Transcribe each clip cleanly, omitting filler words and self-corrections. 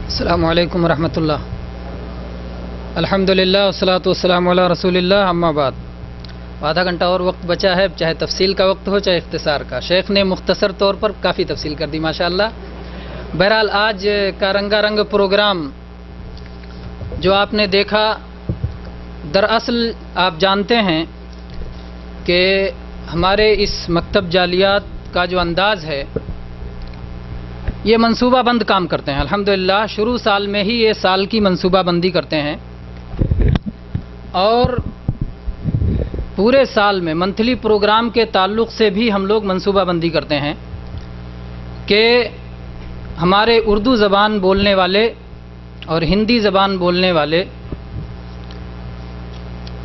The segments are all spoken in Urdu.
السلام علیکم ورحمۃ اللہ. الحمدللہ والصلاۃ والسلام علی رسول اللہ. اما بعد. آدھا گھنٹہ اور وقت بچا ہے، چاہے تفصیل کا وقت ہو چاہے اختصار کا. شیخ نے مختصر طور پر کافی تفصیل کر دی ماشاءاللہ. بہرحال آج کا رنگا رنگ پروگرام جو آپ نے دیکھا، دراصل آپ جانتے ہیں کہ ہمارے اس مکتب جالیات کا جو انداز ہے یہ منصوبہ بند کام کرتے ہیں. الحمدللہ شروع سال میں ہی یہ سال کی منصوبہ بندی کرتے ہیں اور پورے سال میں منتھلی پروگرام کے تعلق سے بھی ہم لوگ منصوبہ بندی کرتے ہیں کہ ہمارے اردو زبان بولنے والے اور ہندی زبان بولنے والے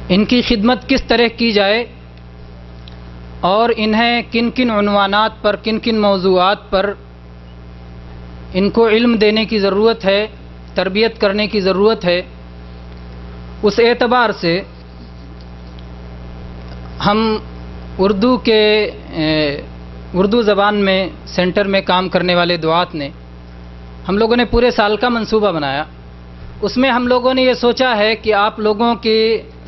ان کی خدمت کس طرح کی جائے اور انہیں کن کن عنوانات پر، کن کن موضوعات پر ان کو علم دینے کی ضرورت ہے، تربیت کرنے کی ضرورت ہے. اس اعتبار سے ہم اردو زبان میں سینٹر میں کام کرنے والے دعات نے ہم لوگوں نے پورے سال کا منصوبہ بنایا. اس میں ہم لوگوں نے یہ سوچا ہے کہ آپ لوگوں کی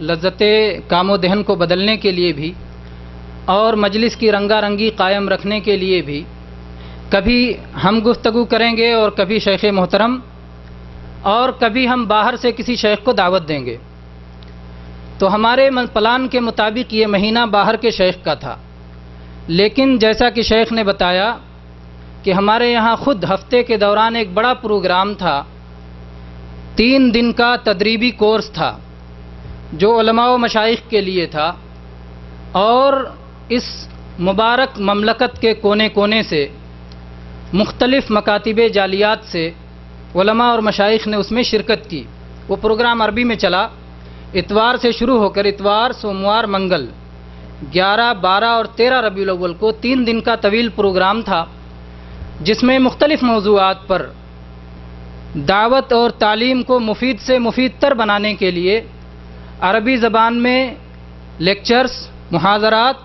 لذت کام و دہن کو بدلنے کے لیے بھی اور مجلس کی رنگا رنگی قائم رکھنے کے لیے بھی کبھی ہم گفتگو کریں گے اور کبھی شیخ محترم، اور کبھی ہم باہر سے کسی شیخ کو دعوت دیں گے. تو ہمارے پلان کے مطابق یہ مہینہ باہر کے شیخ کا تھا، لیکن جیسا کہ شیخ نے بتایا کہ ہمارے یہاں خود ہفتے کے دوران ایک بڑا پروگرام تھا، 3 دن کا تدریبی کورس تھا جو علماء و مشائخ کے لیے تھا، اور اس مبارک مملکت کے کونے کونے سے مختلف مکاتب جالیات سے علماء اور مشائخ نے اس میں شرکت کی. وہ پروگرام عربی میں چلا، اتوار سے شروع ہو کر اتوار، سوموار، منگل، 11، 12 اور 13 ربیع الاول کو 3 دن کا طویل پروگرام تھا جس میں مختلف موضوعات پر دعوت اور تعلیم کو مفید سے مفید تر بنانے کے لیے عربی زبان میں لیکچرز، محاضرات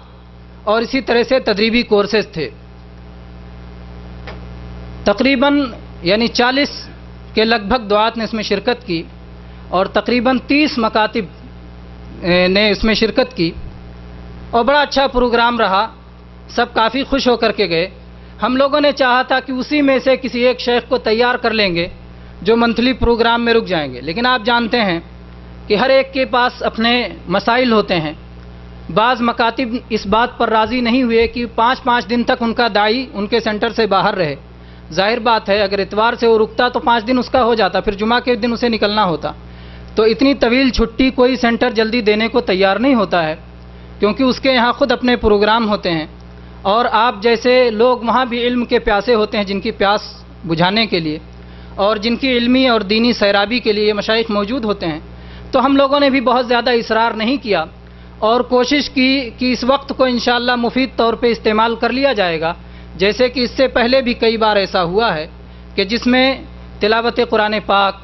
اور اسی طرح سے تدریبی کورسز تھے. تقریباً 40 کے لگ بھگ دعات نے اس میں شرکت کی اور تقریباً 30 مکاتب نے اس میں شرکت کی اور بڑا اچھا پروگرام رہا. سب کافی خوش ہو کر کے گئے. ہم لوگوں نے چاہا تھا کہ اسی میں سے کسی ایک شیخ کو تیار کر لیں گے جو منتھلی پروگرام میں رک جائیں گے، لیکن آپ جانتے ہیں کہ ہر ایک کے پاس اپنے مسائل ہوتے ہیں. بعض مکاتب اس بات پر راضی نہیں ہوئے کہ 5 دن تک ان کا داعی ان کے سینٹر سے باہر رہے. ظاہر بات ہے اگر اتوار سے وہ رکتا تو 5 دن اس کا ہو جاتا، پھر جمعہ کے دن اسے نکلنا ہوتا. تو اتنی طویل چھٹی کوئی سینٹر جلدی دینے کو تیار نہیں ہوتا ہے، کیونکہ اس کے یہاں خود اپنے پروگرام ہوتے ہیں اور آپ جیسے لوگ وہاں بھی علم کے پیاسے ہوتے ہیں جن کی پیاس بجھانے کے لیے اور جن کی علمی اور دینی سیرابی کے لیے مشائخ موجود ہوتے ہیں. تو ہم لوگوں نے بھی بہت زیادہ اصرار نہیں کیا اور کوشش کی کہ اس وقت کو انشاءاللہ مفید طور پہ استعمال کر لیا جائے گا، جیسے کہ اس سے پہلے بھی کئی بار ایسا ہوا ہے کہ جس میں تلاوت قرآن پاک،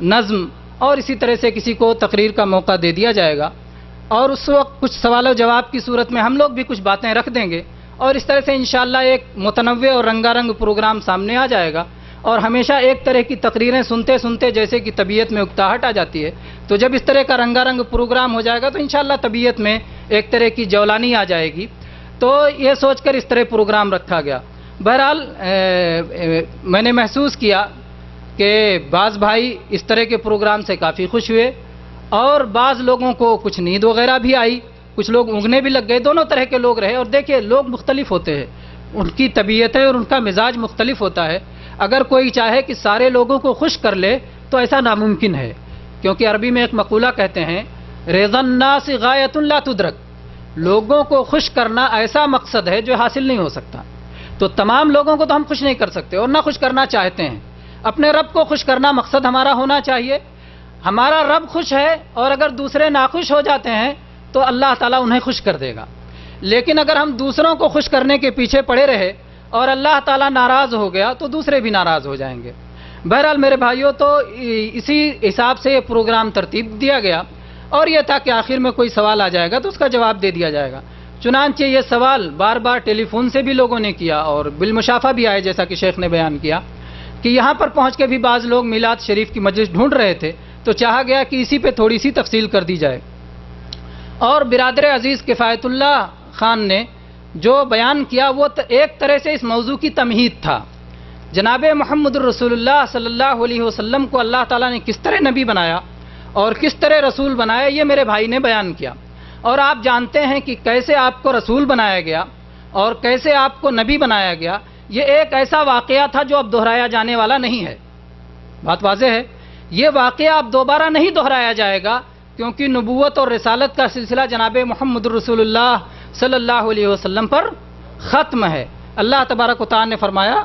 نظم اور اسی طرح سے کسی کو تقریر کا موقع دے دیا جائے گا اور اس وقت کچھ سوال و جواب کی صورت میں ہم لوگ بھی کچھ باتیں رکھ دیں گے اور اس طرح سے انشاءاللہ ایک متنوع اور رنگا رنگ پروگرام سامنے آ جائے گا. اور ہمیشہ ایک طرح کی تقریریں سنتے سنتے جیسے کہ طبیعت میں اکتاہٹ آ جاتی ہے، تو جب اس طرح کا رنگا رنگ پروگرام ہو جائے گا تو انشاءاللہ طبیعت میں ایک طرح کی جولانی آ جائے گی. تو یہ سوچ کر اس طرح پروگرام رکھا گیا. بہرحال میں نے محسوس کیا کہ بعض بھائی اس طرح کے پروگرام سے کافی خوش ہوئے اور بعض لوگوں کو کچھ نیند وغیرہ بھی آئی، کچھ لوگ اونگنے بھی لگ گئے. دونوں طرح کے لوگ رہے. اور دیکھیے لوگ مختلف ہوتے ہیں، ان کی طبیعتیں اور ان کا مزاج مختلف ہوتا ہے. اگر کوئی چاہے کہ سارے لوگوں کو خوش کر لے تو ایسا ناممکن ہے، کیونکہ عربی میں ایک مقولہ کہتے ہیں رضا الناس غایۃ لا تدرک، لوگوں کو خوش کرنا ایسا مقصد ہے جو حاصل نہیں ہو سکتا. تو تمام لوگوں کو تو ہم خوش نہیں کر سکتے اور نہ خوش کرنا چاہتے ہیں. اپنے رب کو خوش کرنا مقصد ہمارا ہونا چاہیے. ہمارا رب خوش ہے اور اگر دوسرے ناخوش ہو جاتے ہیں تو اللہ تعالیٰ انہیں خوش کر دے گا. لیکن اگر ہم دوسروں کو خوش کرنے کے پیچھے پڑے رہے اور اللہ تعالیٰ ناراض ہو گیا تو دوسرے بھی ناراض ہو جائیں گے. بہرحال میرے بھائیوں، تو اسی حساب سے یہ پروگرام ترتیب دیا گیا اور یہ تھا کہ آخر میں کوئی سوال آ جائے گا تو اس کا جواب دے دیا جائے گا. چنانچہ یہ سوال بار بار ٹیلی فون سے بھی لوگوں نے کیا اور بالمشافہ بھی آئے جیسا کہ شیخ نے بیان کیا. کہ یہاں پر پہنچ کے بھی بعض لوگ میلاد شریف کی مجلس ڈھونڈ رہے تھے، تو چاہا گیا کہ اسی پہ تھوڑی سی تفصیل کر دی جائے۔ اور برادر عزیز کفایت اللہ خان نے جو بیان کیا وہ ایک طرح سے اس موضوع کی تمہید تھا۔ جناب محمد الرسول اللہ صلی اللہ علیہ وسلم کو اللہ تعالیٰ نے کس طرح نبی بنایا اور کس طرح رسول بنایا، یہ میرے بھائی نے بیان کیا۔ اور آپ جانتے ہیں کہ کیسے آپ کو رسول بنایا گیا اور کیسے آپ کو نبی بنایا گیا، یہ ایک ایسا واقعہ تھا جو اب دہرایا جانے والا نہیں ہے۔ بات واضح ہے، یہ واقعہ اب دوبارہ نہیں دہرایا جائے گا، کیونکہ نبوت اور رسالت کا سلسلہ جناب محمد الرسول اللہ صلی اللہ علیہ وسلم پر ختم ہے۔ اللہ تبارک و تعالی نے فرمایا،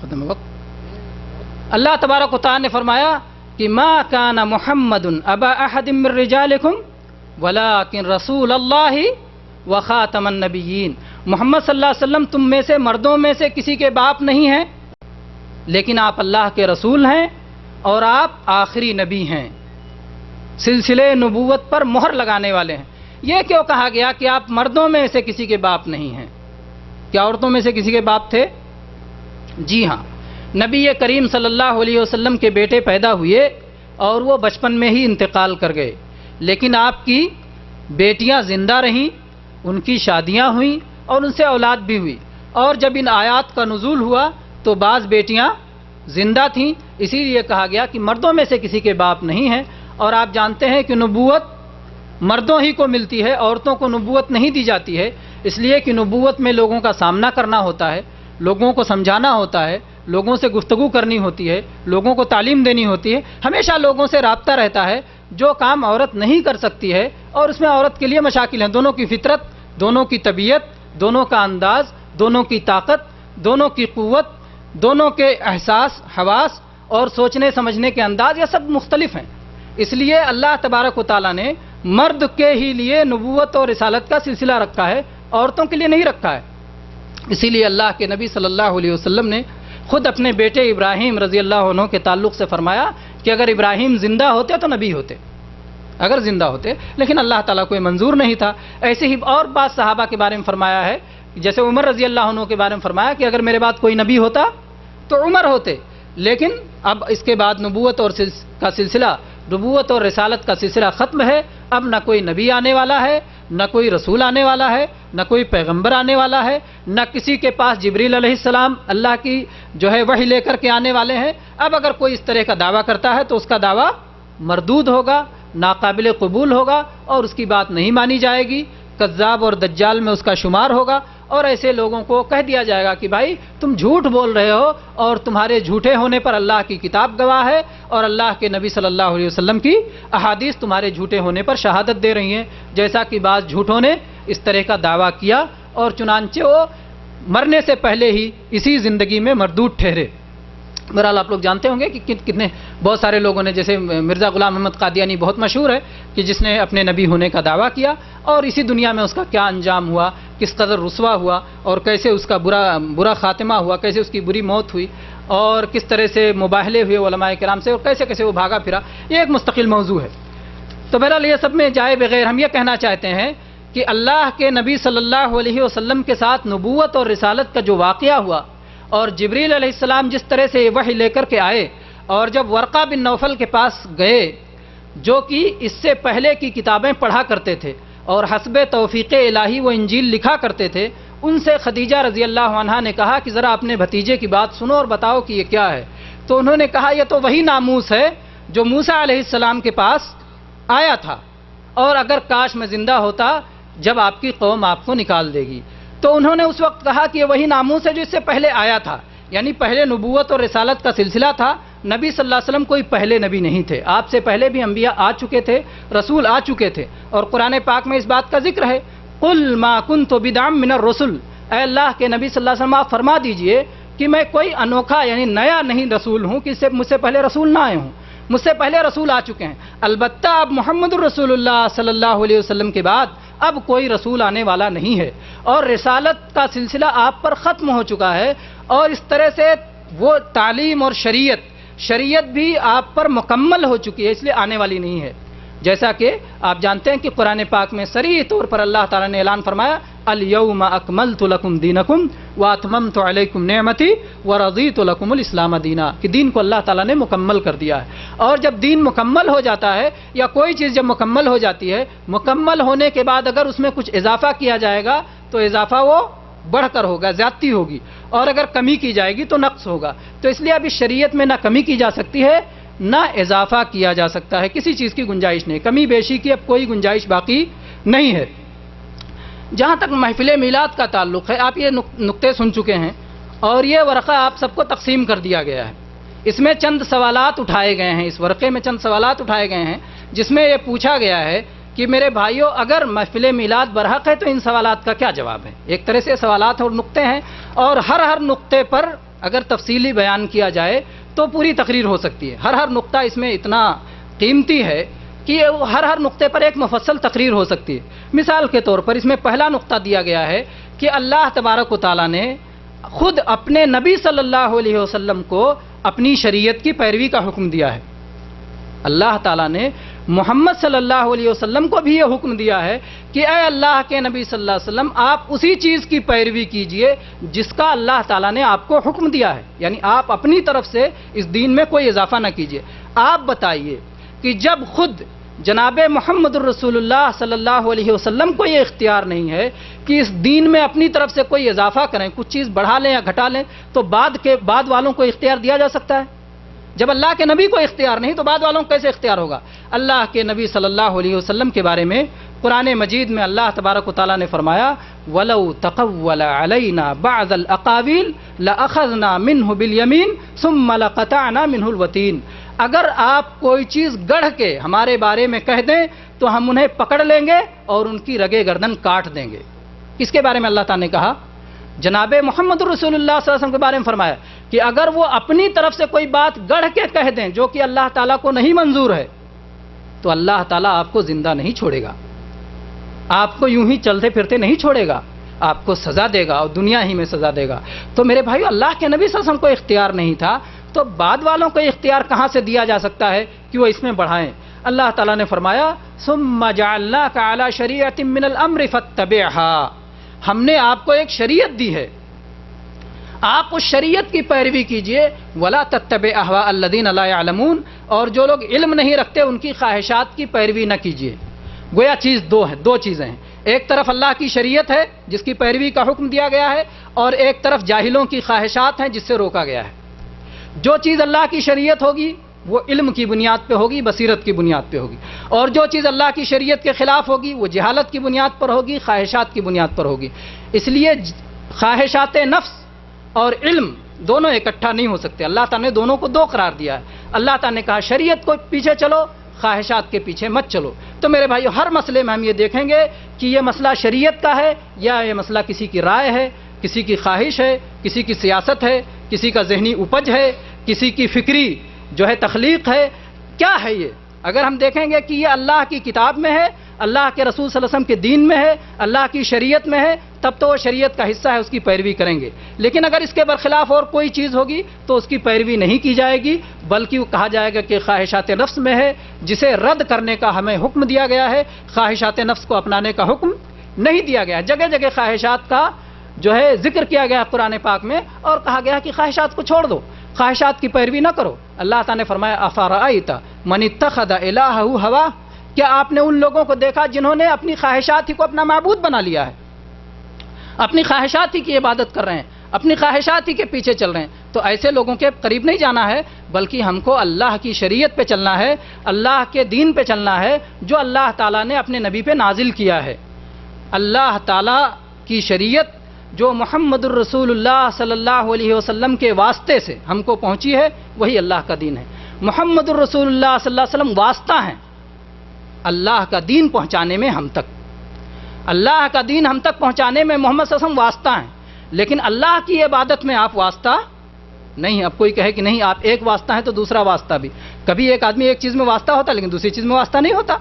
ختم وقت، اللہ تبارک و تعالی نے فرمایا کہ ما کان محمد ابا احد من رجالکم ولکن رسول اللہ وخاتم النبیین۔ محمد صلی اللہ علیہ وسلم تم میں سے مردوں میں سے کسی کے باپ نہیں ہیں، لیکن آپ اللہ کے رسول ہیں اور آپ آخری نبی ہیں، سلسلے نبوت پر مہر لگانے والے ہیں۔ یہ کیوں کہا گیا کہ آپ مردوں میں سے کسی کے باپ نہیں ہیں؟ کیا عورتوں میں سے کسی کے باپ تھے؟ جی ہاں، نبی کریم صلی اللہ علیہ وسلم کے بیٹے پیدا ہوئے اور وہ بچپن میں ہی انتقال کر گئے، لیکن آپ کی بیٹیاں زندہ رہیں، ان کی شادیاں ہوئیں اور ان سے اولاد بھی ہوئی۔ اور جب ان آیات کا نزول ہوا تو بعض بیٹیاں زندہ تھیں، اسی لیے کہا گیا کہ مردوں میں سے کسی کے باپ نہیں ہیں۔ اور آپ جانتے ہیں کہ نبوت مردوں ہی کو ملتی ہے، عورتوں کو نبوت نہیں دی جاتی ہے، اس لیے کہ نبوت میں لوگوں کا سامنا کرنا ہوتا ہے، لوگوں کو سمجھانا ہوتا ہے، لوگوں سے گفتگو کرنی ہوتی ہے، لوگوں کو تعلیم دینی ہوتی ہے، ہمیشہ لوگوں سے رابطہ رہتا ہے، جو کام عورت نہیں کر سکتی ہے، اور اس میں عورت کے لیے مشاکل ہیں، دونوں کی فطرت، دونوں کی طبیعت، دونوں کا انداز، دونوں کی طاقت، دونوں کی قوت، دونوں کے احساس، حواس اور سوچنے سمجھنے کے انداز، یہ سب مختلف ہیں۔ اس لیے اللہ تبارک و تعالیٰ نے مرد کے ہی لیے نبوت اور رسالت کا سلسلہ رکھا ہے، عورتوں کے لیے نہیں رکھا ہے۔ اسی لیے اللہ کے نبی صلی اللہ علیہ وسلم نے خود اپنے بیٹے ابراہیم رضی اللہ عنہ کے تعلق سے فرمایا کہ اگر ابراہیم زندہ ہوتے تو نبی ہوتے، اگر زندہ ہوتے، لیکن اللہ تعالیٰ کو یہ منظور نہیں تھا۔ ایسے ہی اور بعض صحابہ کے بارے میں فرمایا ہے، جیسے عمر رضی اللہ عنہ کے بارے میں فرمایا کہ اگر میرے بعد کوئی نبی ہوتا تو عمر ہوتے، لیکن اب اس کے بعد نبوت کا سلسلہ، نبوت اور رسالت کا سلسلہ ختم ہے۔ اب نہ کوئی نبی آنے والا ہے، نہ کوئی رسول آنے والا ہے، نہ کوئی پیغمبر آنے والا ہے، نہ کسی کے پاس جبریل علیہ السلام اللہ کی جو ہے وحی لے کر کے آنے والے ہیں۔ اب اگر کوئی اس طرح کا دعویٰ کرتا ہے تو اس کا دعویٰ مردود ہوگا، ناقابل قبول ہوگا اور اس کی بات نہیں مانی جائے گی، کذاب اور دجال میں اس کا شمار ہوگا، اور ایسے لوگوں کو کہہ دیا جائے گا کہ بھائی تم جھوٹ بول رہے ہو اور تمہارے جھوٹے ہونے پر اللہ کی کتاب گواہ ہے اور اللہ کے نبی صلی اللہ علیہ وسلم کی احادیث تمہارے جھوٹے ہونے پر شہادت دے رہی ہیں، جیسا کہ بعض جھوٹوں نے اس طرح کا دعویٰ کیا اور چنانچہ وہ مرنے سے پہلے ہی اسی زندگی میں مردود ٹھہرے۔ بہرحال آپ لوگ جانتے ہوں گے کہ کتنے بہت سارے لوگوں نے، جیسے مرزا غلام محمد قادیانی بہت مشہور ہے کہ جس نے اپنے نبی ہونے کا دعویٰ کیا اور اسی دنیا میں اس کا کیا انجام ہوا، کس قدر رسوا ہوا اور کیسے اس کا برا خاتمہ ہوا، کیسے اس کی بری موت ہوئی اور کس طرح سے مباہلے ہوئے علماء کرام سے اور کیسے کیسے وہ بھاگا پھرا، یہ ایک مستقل موضوع ہے۔ تو بہرحال یہ سب میں جائے بغیر ہم یہ کہنا چاہتے ہیں کہ اللہ کے نبی صلی اللہ علیہ وسلم کے ساتھ نبوت اور رسالت کا جو واقعہ ہوا اور جبریل علیہ السلام جس طرح سے یہ وحی لے کر کے آئے اور جب ورقہ بن نوفل کے پاس گئے جو کہ اس سے پہلے کی کتابیں پڑھا کرتے تھے اور حسب توفیق الہی وہ انجیل لکھا کرتے تھے، ان سے خدیجہ رضی اللہ عنہا نے کہا کہ ذرا اپنے بھتیجے کی بات سنو اور بتاؤ کہ یہ کیا ہے۔ تو انہوں نے کہا یہ تو وہی ناموس ہے جو موسیٰ علیہ السلام کے پاس آیا تھا، اور اگر کاش میں زندہ ہوتا جب آپ کی قوم آپ کو نکال دے گی۔ تو انہوں نے اس وقت کہا کہ یہ وہی ناموس ہے جو اس سے پہلے آیا تھا، یعنی پہلے نبوت اور رسالت کا سلسلہ تھا۔ نبی صلی اللہ علیہ وسلم کوئی پہلے نبی نہیں تھے، آپ سے پہلے بھی انبیاء آ چکے تھے، رسول آ چکے تھے، اور قرآن پاک میں اس بات کا ذکر ہے، قل ما کنت بدعا من الرسل، اے اللہ کے نبی صلی اللہ علیہ وسلم آپ فرما دیجئے کہ میں کوئی انوکھا یعنی نیا نہیں رسول ہوں کہ مجھ سے پہلے رسول نہ آئے ہوں، مجھ سے پہلے رسول آ چکے ہیں۔ البتہ اب محمد الرسول اللہ صلی اللہ علیہ وسلم کے بعد اب کوئی رسول آنے والا نہیں ہے، اور رسالت کا سلسلہ آپ پر ختم ہو چکا ہے، اور اس طرح سے وہ تعلیم اور شریعت بھی آپ پر مکمل ہو چکی ہے، اس لیے آنے والی نہیں ہے۔ جیسا کہ آپ جانتے ہیں کہ قرآن پاک میں صریح طور پر اللہ تعالیٰ نے اعلان فرمایا الیوم اکملت لکم دینکم واتممت علیکم نعمتی ورضیت لکم الاسلام دینا، کہ دین کو اللہ تعالیٰ نے مکمل کر دیا ہے۔ اور جب دین مکمل ہو جاتا ہے یا کوئی چیز جب مکمل ہو جاتی ہے، مکمل ہونے کے بعد اگر اس میں کچھ اضافہ کیا جائے گا تو اضافہ وہ بڑھ کر ہوگا، زیادتی ہوگی، اور اگر کمی کی جائے گی تو نقص ہوگا۔ تو اس لیے اب اس شریعت میں نہ کمی کی جا سکتی ہے نہ اضافہ کیا جا سکتا ہے، کسی چیز کی گنجائش نہیں، کمی بیشی کی اب کوئی گنجائش باقی نہیں ہے۔ جہاں تک محفل میلاد کا تعلق ہے، آپ یہ نقطے سن چکے ہیں اور یہ ورقہ آپ سب کو تقسیم کر دیا گیا ہے۔ اس میں چند سوالات اٹھائے گئے ہیں، اس ورقے میں چند سوالات اٹھائے گئے ہیں جس میں یہ پوچھا گیا ہے کہ میرے بھائیوں اگر محفل میلاد برحق ہے تو ان سوالات کا کیا جواب ہے۔ ایک طرح سے سوالات اور نقطے ہیں، اور ہر نقطے پر اگر تفصیلی بیان کیا جائے تو پوری تقریر ہو سکتی ہے۔ ہر نقطہ اس میں اتنا قیمتی ہے کہ ہر نقطے پر ایک مفصل تقریر ہو سکتی ہے۔ مثال کے طور پر اس میں پہلا نقطہ دیا گیا ہے کہ اللہ تبارک و تعالیٰ نے خود اپنے نبی صلی اللہ علیہ وسلم کو اپنی شریعت کی پیروی کا حکم دیا ہے۔ اللہ تعالیٰ نے محمد صلی اللہ علیہ وسلم کو بھی یہ حکم دیا ہے کہ اے اللہ کے نبی صلی اللہ علیہ وسلم آپ اسی چیز کی پیروی کیجئے جس کا اللہ تعالیٰ نے آپ کو حکم دیا ہے، یعنی آپ اپنی طرف سے اس دین میں کوئی اضافہ نہ کیجئے۔ آپ بتائیے کہ جب خود جناب محمد الرسول اللہ صلی اللہ علیہ وسلم کو یہ اختیار نہیں ہے کہ اس دین میں اپنی طرف سے کوئی اضافہ کریں، کچھ چیز بڑھا لیں یا گھٹا لیں، تو بعد والوں کو اختیار دیا جا سکتا ہے؟ جب اللہ کے نبی کو اختیار نہیں تو بعد والوں کو کیسے اختیار ہوگا؟ اللہ کے نبی صلی اللہ علیہ وسلم کے بارے میں قرآن مجید میں اللہ تبارک و تعالیٰ نے فرمایا وَلَوْ تَقَوَّلَ عَلَيْنَا بَعْضَ الْأَقَاوِيلِ لَأَخَذْنَا مِنْهُ بِالْيَمِينِ ثُمَّ لَقَطَعْنَا مِنْهُ الْوَتِينَ، اگر آپ کوئی چیز گڑھ کے ہمارے بارے میں کہہ دیں تو ہم انہیں پکڑ لیں گے اور ان کی رگے گردن کاٹ دیں گے۔ کس کے بارے میں اللہ تعالیٰ نے کہا؟ جناب محمد رسول اللہ صلی اللہ علیہ وسلم کے بارے میں فرمایا کہ اگر وہ اپنی طرف سے کوئی بات گڑھ کے کہہ دیں جو کہ اللہ تعالیٰ کو نہیں منظور ہے تو اللہ تعالیٰ آپ کو زندہ نہیں چھوڑے گا، آپ کو یوں ہی چلتے پھرتے نہیں چھوڑے گا، آپ کو سزا دے گا اور دنیا ہی میں سزا دے گا۔ تو میرے بھائیو اللہ کے نبی صلی اللہ علیہ وسلم کو اختیار نہیں تھا تو بعد والوں کو اختیار کہاں سے دیا جا سکتا ہے کہ وہ اس میں بڑھائیں؟ اللہ تعالیٰ نے فرمایا ثم جعلناک علی شریعۃ من الامر فاتبعها، ہم نے آپ کو ایک شریعت دی ہے، آپ اس شریعت کی پیروی کیجئے۔ ولا تتبع اهواء الذین لا يعلمون، اور جو لوگ علم نہیں رکھتے ان کی خواہشات کی پیروی نہ کیجئے۔ گویا دو چیزیں ہیں، ایک طرف اللہ کی شریعت ہے جس کی پیروی کا حکم دیا گیا ہے، اور ایک طرف جاہلوں کی خواہشات ہیں جس سے روکا گیا ہے۔ جو چیز اللہ کی شریعت ہوگی وہ علم کی بنیاد پہ ہوگی، بصیرت کی بنیاد پہ ہوگی، اور جو چیز اللہ کی شریعت کے خلاف ہوگی وہ جہالت کی بنیاد پر ہوگی، خواہشات کی بنیاد پر ہوگی۔ اس لیے خواہشات نفس اور علم دونوں اکٹھا نہیں ہو سکتے، اللہ تعالیٰ نے دونوں کو دو قرار دیا ہے۔ اللہ تعالیٰ نے کہا شریعت کو پیچھے چلو، خواہشات کے پیچھے مت چلو۔ تو میرے بھائیو ہر مسئلے میں ہم یہ دیکھیں گے کہ یہ مسئلہ شریعت کا ہے یا یہ مسئلہ کسی کی رائے ہے، کسی کی خواہش ہے، کسی کی سیاست ہے، کسی کا ذہنی اپج ہے، کسی کی فکری جو ہے تخلیق ہے، کیا ہے یہ؟ اگر ہم دیکھیں گے کہ یہ اللہ کی کتاب میں ہے، اللہ کے رسول صلی اللہ علیہ وسلم کے دین میں ہے، اللہ کی شریعت میں ہے، تب تو وہ شریعت کا حصہ ہے، اس کی پیروی کریں گے۔ لیکن اگر اس کے برخلاف اور کوئی چیز ہوگی تو اس کی پیروی نہیں کی جائے گی، بلکہ وہ کہا جائے گا کہ خواہشات نفس میں ہے، جسے رد کرنے کا ہمیں حکم دیا گیا ہے، خواہشات نفس کو اپنانے کا حکم نہیں دیا گیا۔ جگہ جگہ خواہشات کا جو ہے ذکر کیا گیا قرآن پاک میں، اور کہا گیا کہ خواہشات کو چھوڑ دو، خواہشات کی پیروی نہ کرو۔ اللہ تعالیٰ نے فرمایا افرأیت من اتخذ الہہ ہوا، کیا آپ نے ان لوگوں کو دیکھا جنہوں نے اپنی خواہشات ہی کو اپنا معبود بنا لیا ہے، اپنی خواہشات ہی کی عبادت کر رہے ہیں، اپنی خواہشات ہی کے پیچھے چل رہے ہیں؟ تو ایسے لوگوں کے قریب نہیں جانا ہے، بلکہ ہم کو اللہ کی شریعت پہ چلنا ہے، اللہ کے دین پہ چلنا ہے جو اللہ تعالیٰ نے اپنے نبی پہ نازل کیا ہے۔ اللہ تعالیٰ کی شریعت جو محمد الرسول اللہ صلی اللہ علیہ وسلم کے واسطے سے ہم کو پہنچی ہے وہی اللہ کا دین ہے۔ محمد الرسول اللہ صلی اللہ علیہ وسلم واسطہ ہیں اللہ کا دین پہنچانے میں ہم تک، اللہ کا دین ہم تک پہنچانے میں محمد صلی اللہ علیہ وسلم واسطہ ہیں، لیکن اللہ کی عبادت میں آپ واسطہ نہیں۔ اب کوئی کہے کہ نہیں آپ ایک واسطہ ہیں تو دوسرا واسطہ بھی، کبھی ایک آدمی ایک چیز میں واسطہ ہوتا لیکن دوسری چیز میں واسطہ نہیں ہوتا،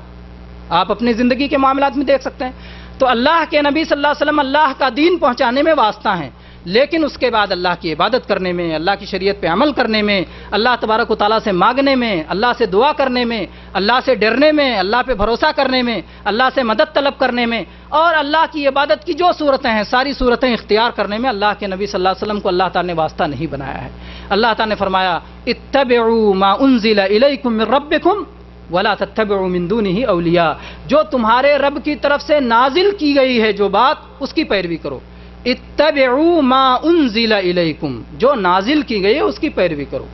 آپ اپنی زندگی کے معاملات میں دیکھ سکتے ہیں۔ تو اللہ کے نبی صلی اللہ علیہ وسلم اللہ کا دین پہنچانے میں واسطہ ہیں، لیکن اس کے بعد اللہ کی عبادت کرنے میں، اللہ کی شریعت پہ عمل کرنے میں، اللہ تبارک و تعالیٰ سے مانگنے میں، اللہ سے دعا کرنے میں، اللہ سے ڈرنے میں، اللہ پہ بھروسہ کرنے میں، اللہ سے مدد طلب کرنے میں، اور اللہ کی عبادت کی جو صورتیں ہیں ساری صورتیں اختیار کرنے میں اللہ کے نبی صلی اللہ علیہ وسلم کو اللہ تعالیٰ نے واسطہ نہیں بنایا ہے۔ اللہ تعالیٰ نے فرمایا اتبعوا ما انزل الیکم من ربکم ولا تتبعوا من دونہ اولیاء، جو تمہارے رب کی طرف سے نازل کی گئی ہے جو بات اس کی پیروی کرو۔ اتبعوا ما انزل الیکم، جو نازل کی گئی ہے اس کی پیروی کرو،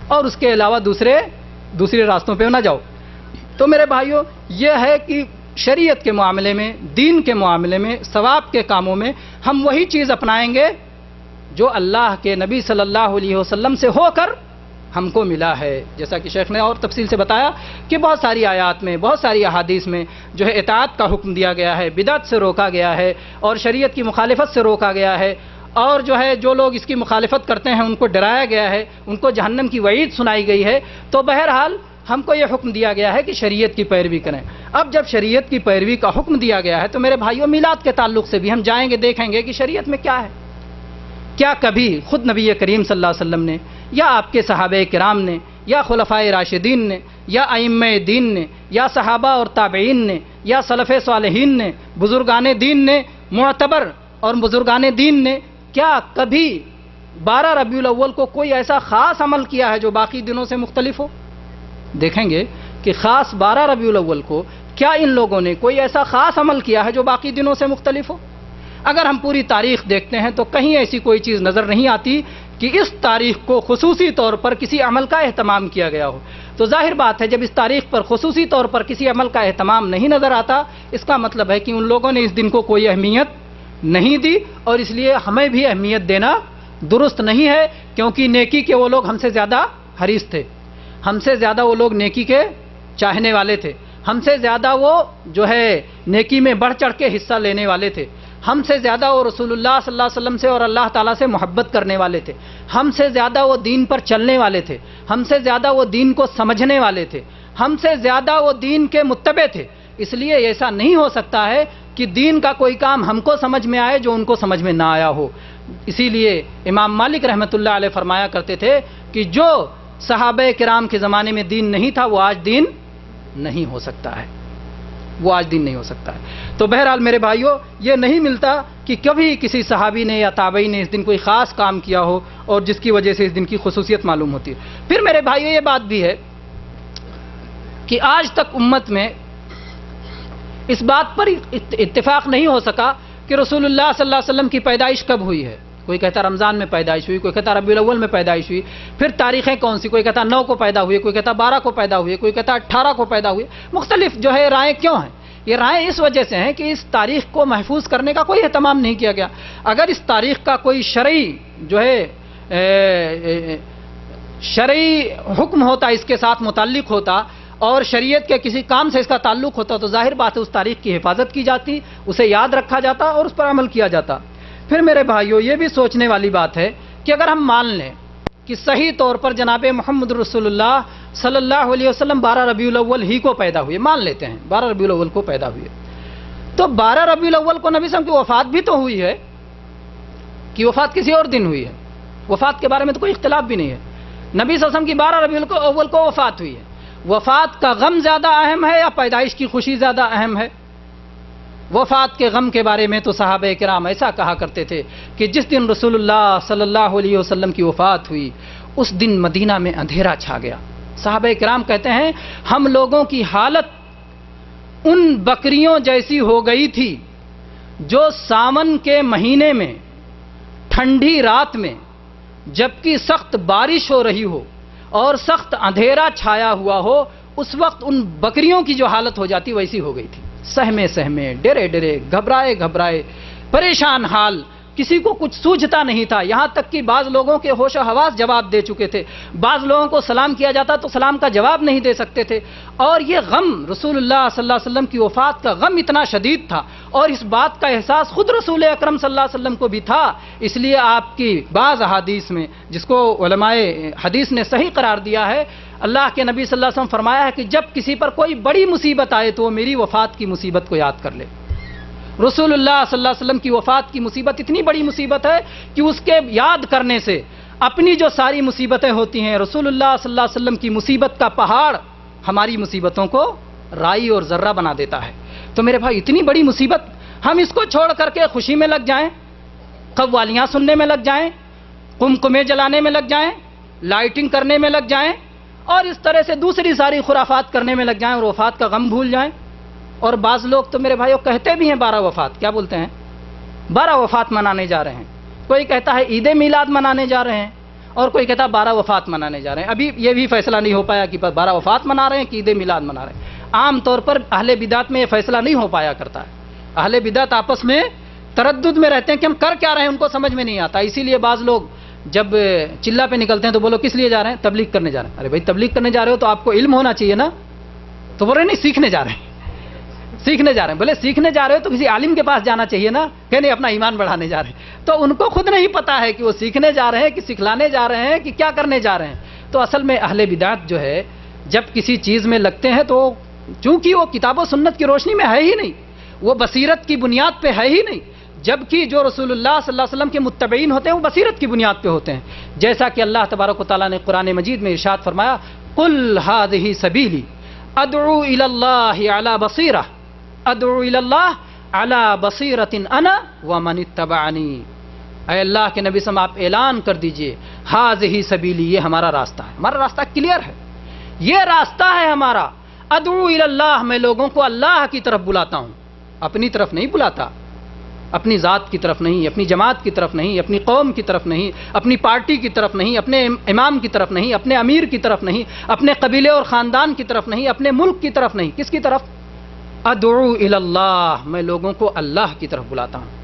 اور اس کے علاوہ دوسرے راستوں پہ نہ جاؤ۔ تو میرے بھائیوں، یہ ہے کہ شریعت کے معاملے میں، دین کے معاملے میں، ثواب کے کاموں میں ہم وہی چیز اپنائیں گے جو اللہ کے نبی صلی اللہ علیہ وسلم سے ہو کر ہم کو ملا ہے۔ جیسا کہ شیخ نے اور تفصیل سے بتایا کہ بہت ساری آیات میں، بہت ساری احادیث میں جو ہے اطاعت کا حکم دیا گیا ہے، بدعت سے روکا گیا ہے، اور شریعت کی مخالفت سے روکا گیا ہے، اور جو لوگ اس کی مخالفت کرتے ہیں ان کو ڈرایا گیا ہے، ان کو جہنم کی وعید سنائی گئی ہے۔ تو بہرحال ہم کو یہ حکم دیا گیا ہے کہ شریعت کی پیروی کریں۔ اب جب شریعت کی پیروی کا حکم دیا گیا ہے تو میرے بھائیوں، میلاد کے تعلق سے بھی ہم جائیں گے، دیکھیں گے کہ شریعت میں کیا ہے۔ کیا کبھی خود نبی کریم صلی اللہ علیہ وسلم نے، یا آپ کے صحابہ کرام نے، یا خلفائے راشدین نے، یا ائمہ دین نے، یا صحابہ اور تابعین نے، یا سلف صالحین نے، بزرگان دین نے، معتبر اور بزرگان دین نے، کیا کبھی 12 ربیع الاول کو کوئی ایسا خاص عمل کیا ہے جو باقی دنوں سے مختلف ہو؟ دیکھیں گے کہ خاص 12 ربیع الاول کو کیا ان لوگوں نے کوئی ایسا خاص عمل کیا ہے جو باقی دنوں سے مختلف ہو؟ اگر ہم پوری تاریخ دیکھتے ہیں تو کہیں ایسی کوئی چیز نظر نہیں آتی کہ اس تاریخ کو خصوصی طور پر کسی عمل کا اہتمام کیا گیا ہو۔ تو ظاہر بات ہے جب اس تاریخ پر خصوصی طور پر کسی عمل کا اہتمام نہیں نظر آتا، اس کا مطلب ہے کہ ان لوگوں نے اس دن کو کوئی اہمیت نہیں دی، اور اس لیے ہمیں بھی اہمیت دینا درست نہیں ہے، کیونکہ نیکی کے وہ لوگ ہم سے زیادہ حریص تھے، ہم سے زیادہ وہ لوگ نیکی کے چاہنے والے تھے، ہم سے زیادہ وہ نیکی میں بڑھ چڑھ کے حصہ لینے والے تھے، ہم سے زیادہ وہ رسول اللہ صلی اللہ علیہ وسلم سے اور اللہ تعالیٰ سے محبت کرنے والے تھے، ہم سے زیادہ وہ دین پر چلنے والے تھے، ہم سے زیادہ وہ دین کو سمجھنے والے تھے، ہم سے زیادہ وہ دین کے متبع تھے۔ اس لیے ایسا نہیں ہو سکتا ہے کہ دین کا کوئی کام ہم کو سمجھ میں آئے جو ان کو سمجھ میں نہ آیا ہو۔ اسی لیے امام مالک رحمۃ اللہ علیہ فرمایا کرتے تھے کہ جو صحابہ کرام کے زمانے میں دین نہیں تھا وہ آج دین نہیں ہو سکتا ہے، وہ آج دین نہیں ہو سکتا ہے۔ تو بہرحال میرے بھائیوں، یہ نہیں ملتا کہ کبھی کسی صحابی نے یا تابعی نے اس دن کوئی خاص کام کیا ہو اور جس کی وجہ سے اس دن کی خصوصیت معلوم ہوتی ہے۔ پھر میرے بھائیوں، یہ بات بھی ہے کہ آج تک امت میں اس بات پر اتفاق نہیں ہو سکا کہ رسول اللہ صلی اللہ علیہ وسلم کی پیدائش کب ہوئی ہے۔ کوئی کہتا رمضان میں پیدائش ہوئی، کوئی کہتا ربیع الاول میں پیدائش ہوئی، پھر تاریخیں کون سی، کوئی کہتا 9 کو پیدا ہوئی، کوئی کہتا 12 کو پیدا ہوئی، کوئی کہتا 18 کو پیدا ہوئی۔ مختلف رائے کیوں ہیں؟ یہ رائے اس وجہ سے ہیں کہ اس تاریخ کو محفوظ کرنے کا کوئی اہتمام نہیں کیا گیا۔ اگر اس تاریخ کا کوئی شرعی حکم ہوتا، اس کے ساتھ متعلق ہوتا، اور شریعت کے کسی کام سے اس کا تعلق ہوتا، تو ظاہر بات ہے اس تاریخ کی حفاظت کی جاتی، اسے یاد رکھا جاتا اور اس پر عمل کیا جاتا۔ پھر میرے بھائیوں، یہ بھی سوچنے والی بات ہے کہ اگر ہم مان لیں کہ صحیح طور پر جناب محمد رسول اللہ صلی اللہ علیہ وسلم 12 ربیع الاول ہی کو پیدا ہوئے، مان لیتے ہیں 12 ربیع الاول کو پیدا ہوئے، تو 12 ربیع الاول کو نبی صلی اللہ علیہ وسلم کی وفات بھی تو ہوئی ہے، کہ وفات کسی اور دن ہوئی ہے؟ وفات کے بارے میں تو کوئی اختلاف بھی نہیں ہے۔ نبی صلی اللہ علیہ وسلم کی 12 ربیع الاول کو وفات ہوئی ہے۔ وفات کا غم زیادہ اہم ہے یا پیدائش کی خوشی زیادہ اہم ہے؟ وفات کے غم کے بارے میں تو صحابہ کرام ایسا کہا کرتے تھے کہ جس دن رسول اللہ صلی اللہ علیہ وسلم کی وفات ہوئی اس دن مدینہ میں اندھیرا چھا گیا۔ صحابہ کرام کہتے ہیں ہم لوگوں کی حالت ان بکریوں جیسی ہو گئی تھی جو ساون کے مہینے میں ٹھنڈی رات میں جبکہ سخت بارش ہو رہی ہو اور سخت اندھیرا چھایا ہوا ہو، اس وقت ان بکریوں کی جو حالت ہو جاتی ویسی ہو گئی تھی، سہمے سہمے، ڈرے ڈرے، گھبرائے گھبرائے، پریشان حال، کسی کو کچھ سوجھتا نہیں تھا، یہاں تک کہ بعض لوگوں کے ہوش و حواس جواب دے چکے تھے، بعض لوگوں کو سلام کیا جاتا تو سلام کا جواب نہیں دے سکتے تھے، اور یہ غم رسول اللہ صلی اللہ علیہ وسلم کی وفات کا غم اتنا شدید تھا، اور اس بات کا احساس خود رسول اکرم صلی اللہ علیہ وسلم کو بھی تھا۔ اس لیے آپ کی بعض احادیث میں، جس کو علماء حدیث نے صحیح قرار دیا ہے، اللہ کے نبی صلی اللہ علیہ وسلم فرمایا ہے کہ جب کسی پر کوئی بڑی مصیبت آئے تو وہ میری وفات کی مصیبت کو یاد کر لے، رسول اللہ صلی اللہ علیہ وسلم کی وفات کی مصیبت اتنی بڑی مصیبت ہے کہ اس کے یاد کرنے سے اپنی جو ساری مصیبتیں ہوتی ہیں، رسول اللہ صلی اللہ علیہ وسلم کی مصیبت کا پہاڑ ہماری مصیبتوں کو رائی اور ذرہ بنا دیتا ہے۔ تو میرے بھائی اتنی بڑی مصیبت، ہم اس کو چھوڑ کر کے خوشی میں لگ جائیں، قوالیاں سننے میں لگ جائیں، قمقمے جلانے میں لگ جائیں، لائٹنگ کرنے میں لگ جائیں، اور اس طرح سے دوسری ساری خرافات کرنے میں لگ جائیں اور وفات کا غم بھول جائیں۔ اور بعض لوگ تو میرے بھائیوں کہتے بھی ہیں 12 وفات، کیا بولتے ہیں؟ 12 وفات منانے جا رہے ہیں۔ کوئی کہتا ہے عید میلاد منانے جا رہے ہیں، اور کوئی کہتا ہے 12 وفات منانے جا رہے ہیں۔ ابھی یہ بھی فیصلہ نہیں ہو پایا کہ 12 وفات منا رہے ہیں کہ عید میلاد منا رہے ہیں۔ عام طور پر اہل بدعت میں یہ فیصلہ نہیں ہو پایا کرتا ہے۔ اہل بدعت آپس میں تردد میں رہتے ہیں کہ ہم کر کیا رہے ہیں، ان کو سمجھ میں نہیں آتا۔ اسی لیے بعض لوگ جب چلہ پہ نکلتے ہیں تو بولو کس لیے جا رہے ہیں؟ تبلیغ کرنے جا رہے ہیں۔ ارے بھائی تبلیغ کرنے جا رہے ہو تو آپ کو علم ہونا چاہیے نا۔ تو بول رہے نہیں سیکھنے جا رہے ہیں، سیکھنے جا رہے ہیں۔ بولے سیکھنے جا رہے ہو تو کسی عالم کے پاس جانا چاہیے نا، کہ نہیں اپنا ایمان بڑھانے جا رہے ہیں۔ تو ان کو خود نہیں پتا ہے کہ وہ سیکھنے جا رہے ہیں کہ سکھلانے جا رہے ہیں کہ کیا کرنے جا رہے ہیں۔ تو اصل میں اہل بدعت جو ہے جب کسی چیز میں لگتے ہیں تو چونکہ وہ کتاب و سنت کی روشنی میں ہے ہی نہیں، وہ بصیرت کی بنیاد پہ ہے ہی نہیں، جبکہ جو رسول اللہ صلی اللہ علیہ وسلم کے متبعین ہوتے ہیں وہ بصیرت کی بنیاد پہ ہوتے ہیں۔ جیسا کہ اللہ تبارک و تعالیٰ نے قرآن مجید میں ارشاد فرمایا، قل هذه سبیلی ادعو الی اللہ علی بصیرہ ادعو الی اللہ علی بصیرۃ انا ومن اتبعنی۔ اے اللہ کے نبی صلی اللہ علیہ وسلم آپ اعلان کر دیجئے، هذه سبیلی، یہ ہمارا راستہ ہے، ہمارا راستہ کلیئر ہے، یہ راستہ ہے ہمارا۔ ادعو الی اللہ، میں لوگوں کو اللہ کی طرف بلاتا ہوں، اپنی طرف نہیں بلاتا، اپنی ذات کی طرف نہیں، اپنی جماعت کی طرف نہیں، اپنی قوم کی طرف نہیں، اپنی پارٹی کی طرف نہیں، اپنے امام کی طرف نہیں، اپنے امیر کی طرف نہیں، اپنے قبیلے اور خاندان کی طرف نہیں، اپنے ملک کی طرف نہیں، کس کی طرف؟ ادعو الی اللہ، میں لوگوں کو اللہ کی طرف بلاتا ہوں۔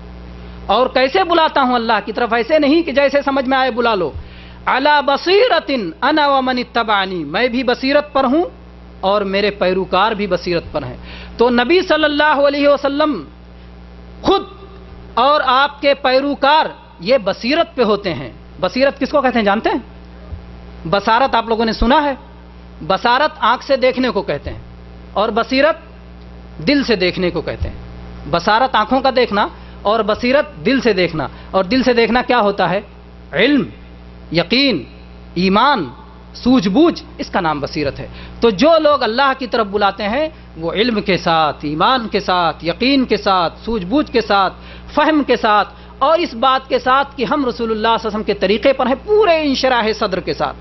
اور کیسے بلاتا ہوں اللہ کی طرف؟ ایسے نہیں کہ جیسے سمجھ میں آئے بلا لو۔ علی بصیرۃ انا ومن اتبعنی، میں بھی بصیرت پر ہوں اور میرے پیروکار بھی بصیرت پر ہیں۔ تو نبی صلی اللہ علیہ وسلم خود اور آپ کے پیروکار یہ بصیرت پہ ہوتے ہیں۔ بصیرت کس کو کہتے ہیں جانتے ہیں؟ بصارت آپ لوگوں نے سنا ہے، بصارت آنکھ سے دیکھنے کو کہتے ہیں، اور بصیرت دل سے دیکھنے کو کہتے ہیں۔ بصارت آنکھوں کا دیکھنا اور بصیرت دل سے دیکھنا، اور دل سے دیکھنا کیا ہوتا ہے؟ علم، یقین، ایمان، سوجھ بوجھ، اس کا نام بصیرت ہے۔ تو جو لوگ اللہ کی طرف بلاتے ہیں وہ علم کے ساتھ، ایمان کے ساتھ، یقین کے ساتھ، سوجھ بوجھ کے ساتھ، فہم کے ساتھ، اور اس بات کے ساتھ کہ ہم رسول اللہ صلی اللہ علیہ وسلم کے طریقے پر ہیں، پورے انشراح صدر کے ساتھ۔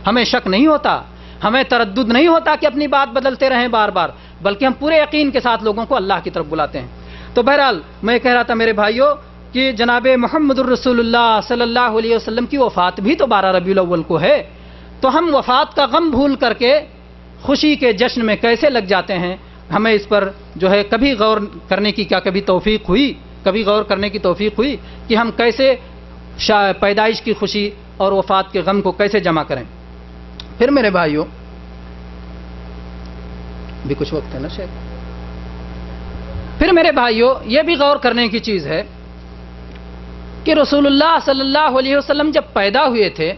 ہمیں شک نہیں ہوتا، ہمیں تردد نہیں ہوتا کہ اپنی بات بدلتے رہیں بار بار، بلکہ ہم پورے یقین کے ساتھ لوگوں کو اللہ کی طرف بلاتے ہیں۔ تو بہرحال میں کہہ رہا تھا میرے بھائیوں کہ جناب محمد الرسول اللہ صلی اللہ علیہ وسلم کی وفات بھی تو 12 ربیع الاول کو ہے، تو ہم وفات کا غم بھول کر کے خوشی کے جشن میں کیسے لگ جاتے ہیں؟ ہمیں اس پر جو ہے کبھی غور کرنے کی کیا کبھی توفیق ہوئی، کبھی غور کرنے کی توفیق ہوئی کہ ہم کیسے پیدائش کی خوشی اور وفات کے غم کو کیسے جمع کریں؟ پھر میرے بھائیوں بھی کچھ وقت ہے نا شاید، پھر میرے بھائیوں یہ بھی غور کرنے کی چیز ہے کہ رسول اللہ صلی اللہ علیہ وسلم جب پیدا ہوئے تھے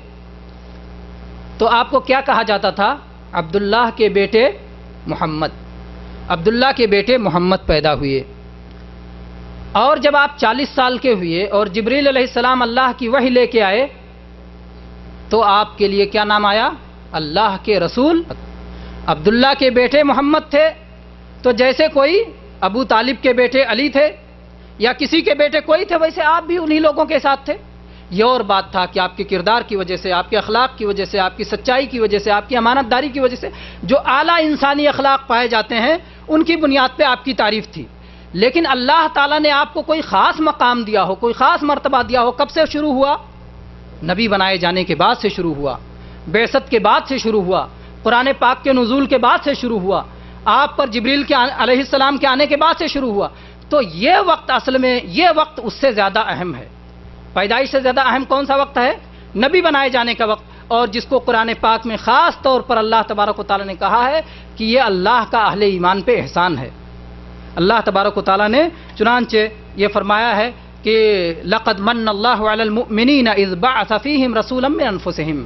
تو آپ کو کیا کہا جاتا تھا؟ عبداللہ کے بیٹے محمد، عبداللہ کے بیٹے محمد پیدا ہوئے۔ اور جب آپ 40 سال کے ہوئے اور جبریل علیہ السلام اللہ کی وحی لے کے آئے تو آپ کے لیے کیا نام آیا؟ اللہ کے رسول۔ عبداللہ کے بیٹے محمد تھے تو جیسے کوئی ابو طالب کے بیٹے علی تھے یا کسی کے بیٹے کوئی تھے، ویسے آپ بھی انہی لوگوں کے ساتھ تھے۔ یہ اور بات تھا کہ آپ کے کردار کی وجہ سے، آپ کے اخلاق کی وجہ سے، آپ کی سچائی کی وجہ سے، آپ کی امانت داری کی وجہ سے جو اعلیٰ انسانی اخلاق پائے جاتے ہیں ان کی بنیاد پہ آپ کی تعریف تھی۔ لیکن اللہ تعالیٰ نے آپ کو کوئی خاص مقام دیا ہو، کوئی خاص مرتبہ دیا ہو، کب سے شروع ہوا؟ نبی بنائے جانے کے بعد سے شروع ہوا، بعثت کے بعد سے شروع ہوا، قرآن پاک کے نزول کے بعد سے شروع ہوا، آپ پر جبریل کے علیہ السلام کے آنے کے بعد سے شروع ہوا۔ تو یہ وقت اصل میں یہ وقت اس سے زیادہ اہم ہے۔ پیدائش سے زیادہ اہم کون سا وقت ہے؟ نبی بنائے جانے کا وقت، اور جس کو قرآن پاک میں خاص طور پر اللہ تبارک و تعالیٰ نے کہا ہے کہ یہ اللہ کا اہل ایمان پہ احسان ہے۔ اللہ تبارک و تعالیٰ نے چنانچہ یہ فرمایا ہے کہ لقد من اللہ علی المؤمنین اذ بعث فیہم رسولا من انفسہم،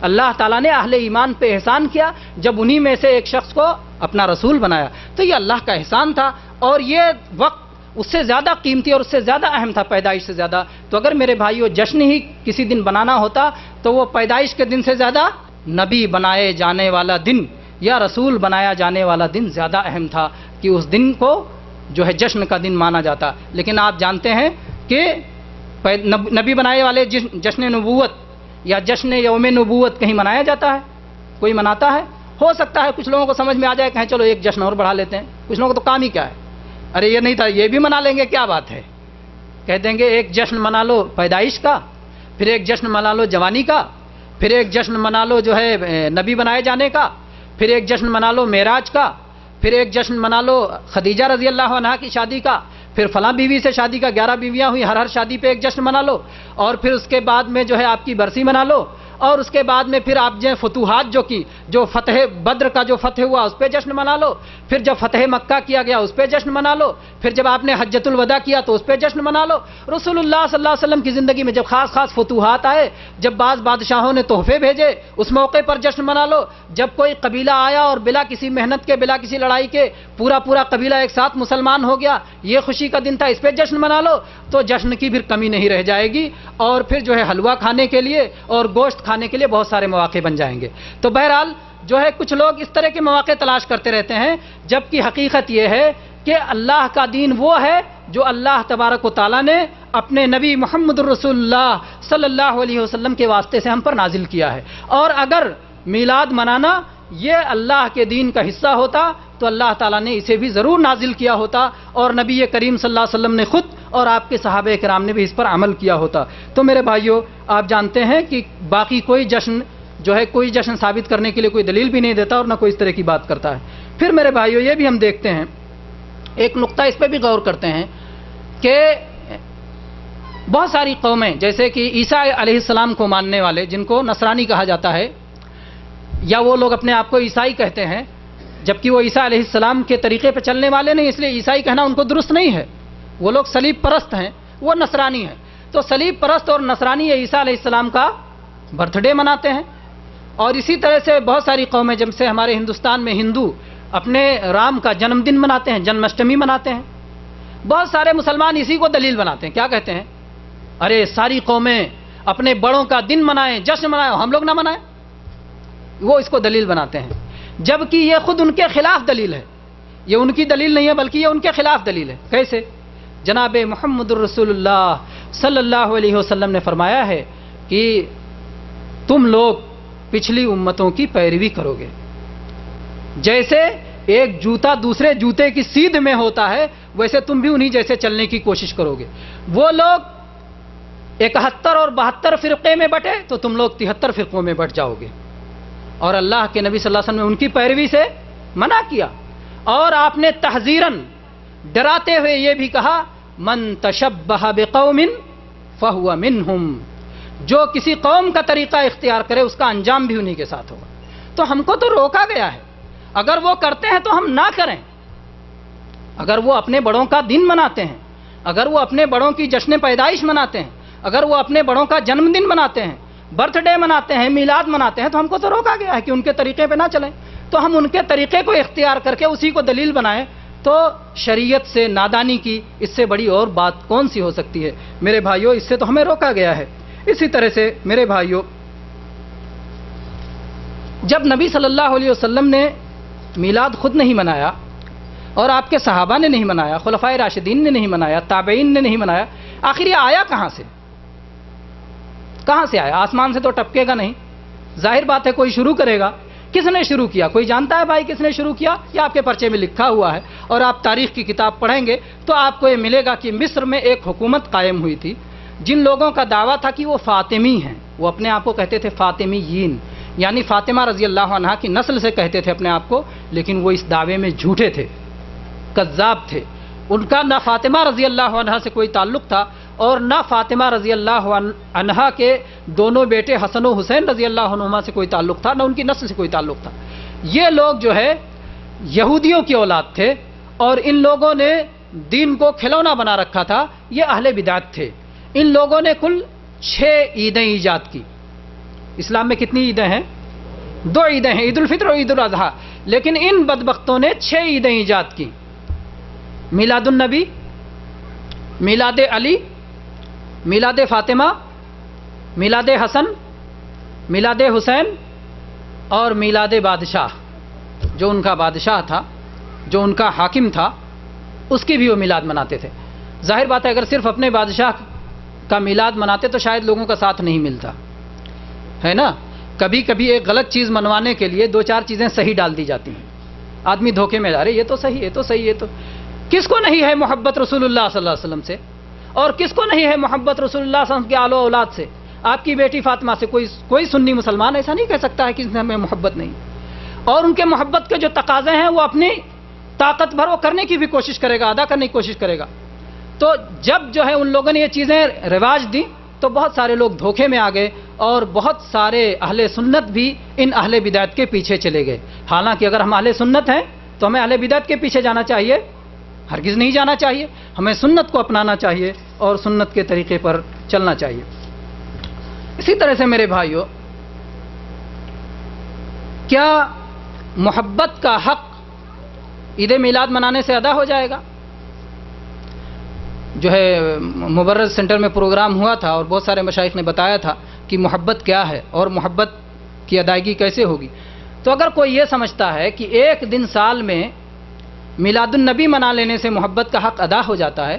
اللہ تعالیٰ نے اہل ایمان پہ احسان کیا جب انہی میں سے ایک شخص کو اپنا رسول بنایا۔ تو یہ اللہ کا احسان تھا، اور یہ وقت اس سے زیادہ قیمتی اور اس سے زیادہ اہم تھا پیدائش سے زیادہ. تو اگر میرے بھائیو جشن ہی کسی دن بنانا ہوتا تو وہ پیدائش کے دن سے زیادہ نبی بنائے جانے والا دن یا رسول بنایا جانے والا دن زیادہ اہم تھا کہ اس دن کو جو ہے جشن کا دن مانا جاتا. لیکن آپ جانتے ہیں کہ نبی بنائے والے جشن نبوت یا جشن یوم نبوت کہیں منایا جاتا ہے؟ کوئی مناتا ہے؟ ہو سکتا ہے کچھ لوگوں کو سمجھ میں آ جائے، کہیں چلو ایک جشن اور بڑھا لیتے ہیں. کچھ لوگوں کو تو کام ہی کیا ہے، ارے یہ نہیں تھا یہ بھی منا لیں گے، کیا بات ہے. کہہ دیں گے ایک جشن منا لو پیدائش کا، پھر ایک جشن منا لو جوانی کا، پھر ایک جشن منا لو جو ہے نبی بنائے جانے کا، پھر ایک جشن منا لو معراج کا، پھر ایک جشن منا لو خدیجہ رضی اللہ عنہا کی شادی کا، پھر فلاں بیوی سے شادی کا 11 بیویاں ہوئی، ہر شادی پہ ایک جشن منا لو، اور پھر اس کے بعد میں جو ہے آپ کی برسی منا لو، اور اس کے بعد میں پھر آپ جو فتوحات جو فتح بدر کا جو فتح ہوا اس پہ جشن منا لو، پھر جب فتح مکہ کیا گیا اس پہ جشن منا لو، پھر جب آپ نے حجۃ الوداع کیا تو اس پہ جشن منا لو. رسول اللہ صلی اللہ علیہ وسلم کی زندگی میں جب خاص فتوحات آئے، جب بعض بادشاہوں نے تحفے بھیجے اس موقع پر جشن منا لو. جب کوئی قبیلہ آیا اور بلا کسی محنت کے بلا کسی لڑائی کے پورا قبیلہ ایک ساتھ مسلمان ہو گیا، یہ خوشی کا دن تھا، اس پہ جشن منا لو. تو جشن کی پھر کمی نہیں رہ جائے گی، اور پھر جو ہے حلوہ کھانے کے لیے اور گوشت کھانے کے لیے بہت سارے مواقع بن جائیں گے. تو بہرحال جو ہے کچھ لوگ اس طرح کے مواقع تلاش کرتے رہتے ہیں، جبکہ حقیقت یہ ہے کہ اللہ کا دین وہ ہے جو اللہ تبارک و تعالیٰ نے اپنے نبی محمد الرسول اللہ صلی اللہ علیہ وسلم کے واسطے سے ہم پر نازل کیا ہے. اور اگر میلاد منانا یہ اللہ کے دین کا حصہ ہوتا تو اللہ تعالیٰ نے اسے بھی ضرور نازل کیا ہوتا، اور نبی کریم صلی اللہ علیہ وسلم نے خود اور آپ کے صحابہ کرام نے بھی اس پر عمل کیا ہوتا. تو میرے بھائیو آپ جانتے ہیں کہ باقی کوئی جشن جو ہے کوئی جشن ثابت کرنے کے لیے کوئی دلیل بھی نہیں دیتا اور نہ کوئی اس طرح کی بات کرتا ہے. پھر میرے بھائیو یہ بھی ہم دیکھتے ہیں، ایک نقطہ اس پہ بھی غور کرتے ہیں کہ بہت ساری قومیں جیسے کہ عیسیٰ علیہ السلام کو ماننے والے جن کو نصرانی کہا جاتا ہے، یا وہ لوگ اپنے آپ کو عیسائی کہتے ہیں جبکہ وہ عیسیٰ علیہ السلام کے طریقے پہ چلنے والے نہیں، اس لیے عیسائی کہنا ان کو درست نہیں ہے. وہ لوگ صلیب پرست ہیں، وہ نصرانی ہیں. تو صلیب پرست اور نصرانی عیسیٰ علیہ السلام کا برتھ ڈے مناتے ہیں. اور اسی طرح سے بہت ساری قومیں جب سے ہمارے ہندوستان میں ہندو اپنے رام کا جنم دن مناتے ہیں، جنم اشٹمی مناتے ہیں. بہت سارے مسلمان اسی کو دلیل بناتے ہیں، کیا کہتے ہیں؟ ارے ساری قومیں اپنے بڑوں کا دن منائیں، جشن منائیں، ہم لوگ نہ منائیں. وہ اس کو دلیل بناتے ہیں، جبکہ یہ خود ان کے خلاف دلیل ہے. یہ ان کی دلیل نہیں ہے بلکہ یہ ان کے خلاف دلیل ہے. کیسے؟ جناب محمد الرسول اللہ صلی اللہ علیہ وسلم نے فرمایا ہے کہ تم لوگ پچھلی امتوں کی پیروی کرو گے. جیسے ایک جوتا دوسرے جوتے کی سیدھ میں ہوتا ہے ویسے تم بھی انہی جیسے چلنے کی کوشش کرو گے. وہ لوگ 71 اور 72 فرقے میں بٹے تو تم لوگ 73 فرقوں میں بٹ جاؤ گے. اور اللہ کے نبی صلی اللہ علیہ وسلم نے ان کی پیروی سے منع کیا. اور آپ نے تحذیراً ڈراتے ہوئے یہ بھی کہا من تشبہ بقوم فہو منہم، جو کسی قوم کا طریقہ اختیار کرے اس کا انجام بھی انہی کے ساتھ ہوگا. تو ہم کو تو روکا گیا ہے، اگر وہ کرتے ہیں تو ہم نہ کریں. اگر وہ اپنے بڑوں کا دن مناتے ہیں، اگر وہ اپنے بڑوں کی جشن پیدائش مناتے ہیں، اگر وہ اپنے بڑوں کا جنم دن مناتے ہیں، برتھ ڈے مناتے ہیں، میلاد مناتے ہیں، تو ہم کو تو روکا گیا ہے کہ ان کے طریقے پہ نہ چلیں. تو ہم ان کے طریقے کو اختیار کر کے اسی کو دلیل بنائیں تو شریعت سے نادانی کی اس سے بڑی اور بات کون سی ہو سکتی ہے؟ میرے بھائیوں اس سے تو ہمیں روکا گیا ہے. اسی طرح سے میرے بھائیوں جب نبی صلی اللہ علیہ وسلم نے میلاد خود نہیں منایا اور آپ کے صحابہ نے نہیں منایا، خلفائے راشدین نے نہیں منایا، تابعین نے نہیں منایا، آخر یہ آیا کہاں سے؟ کہاں سے آیا؟ آسمان سے تو ٹپکے گا نہیں. ظاہر بات ہے کوئی شروع کرے گا. کس نے شروع کیا؟ کوئی جانتا ہے بھائی کس نے شروع کیا؟ یہ آپ کے پرچے میں لکھا ہوا ہے، اور آپ تاریخ کی کتاب پڑھیں گے تو آپ کو یہ ملے گا کہ مصر میں ایک حکومت قائم ہوئی تھی جن لوگوں کا دعویٰ تھا کہ وہ فاطمی ہیں. وہ اپنے آپ کو کہتے تھے فاطمیین، یعنی فاطمہ رضی اللہ عنہا کی نسل سے کہتے تھے اپنے آپ کو، لیکن وہ اس دعوے میں جھوٹے تھے، کذاب تھے. ان کا نہ فاطمہ رضی اللہ عنہا سے کوئی تعلق تھا اور نہ فاطمہ رضی اللہ عنہا کے دونوں بیٹے حسن و حسین رضی اللہ عنہما سے کوئی تعلق تھا، نہ ان کی نسل سے کوئی تعلق تھا. یہ لوگ جو ہے یہودیوں کی اولاد تھے اور ان لوگوں نے دین کو کھلونا بنا رکھا تھا. یہ اہل بدعت تھے. ان لوگوں نے کل 6 عیدیں ایجاد کی. اسلام میں کتنی عیدیں ہیں؟ 2 عیدیں ہیں، عید الفطر اور عید الاضحیٰ. لیکن ان بدبختوں نے 6 عیدیں ایجاد کی. میلاد النبی، میلاد علی، میلاد فاطمہ، میلاد حسن، میلاد حسین اور میلاد بادشاہ، جو ان کا بادشاہ تھا، جو ان کا حاکم تھا، اس کی بھی وہ میلاد مناتے تھے۔ ظاہر بات ہے اگر صرف اپنے بادشاہ کا میلاد مناتے تو شاید لوگوں کا ساتھ نہیں ملتا ہے نا۔ کبھی کبھی ایک غلط چیز منوانے کے لیے دو چار چیزیں صحیح ڈال دی جاتی ہیں، آدمی دھوکے میں جا رہے یہ تو صحیح، یہ تو صحیح، یہ تو کس کو نہیں ہے محبت رسول اللہ صلی اللہ علیہ وسلم سے، اور کس کو نہیں ہے محبت رسول اللہ صلی اللہ علیہ وسلم کے آل و اولاد سے۔ آپ کی بیٹی فاطمہ سے کوئی سنی مسلمان ایسا نہیں کہہ سکتا ہے کہ اس میں ہمیں محبت نہیں، اور ان کے محبت کے جو تقاضے ہیں وہ اپنی طاقت بھر وہ کرنے کی بھی کوشش کرے گا، ادا کرنے کی کوشش کرے گا۔ تو جب جو ہے ان لوگوں نے یہ چیزیں رواج دی تو بہت سارے لوگ دھوکے میں آ گئے، اور بہت سارے اہل سنت بھی ان اہل بدعت کے پیچھے چلے گئے۔ حالانکہ اگر ہم اہل سنت ہیں تو ہمیں اہل بدعت کے پیچھے جانا چاہیے؟ ہرگز نہیں جانا چاہیے، ہمیں سنت کو اپنانا چاہیے اور سنت کے طریقے پر چلنا چاہیے۔ اسی طرح سے میرے بھائیوں، کیا محبت کا حق عید میلاد منانے سے ادا ہو جائے گا؟ جو ہے مبرز سینٹر میں پروگرام ہوا تھا اور بہت سارے مشائخ نے بتایا تھا کہ محبت کیا ہے اور محبت کی ادائیگی کیسے ہوگی۔ تو اگر کوئی یہ سمجھتا ہے کہ ایک دن سال میں میلاد النبی منا لینے سے محبت کا حق ادا ہو جاتا ہے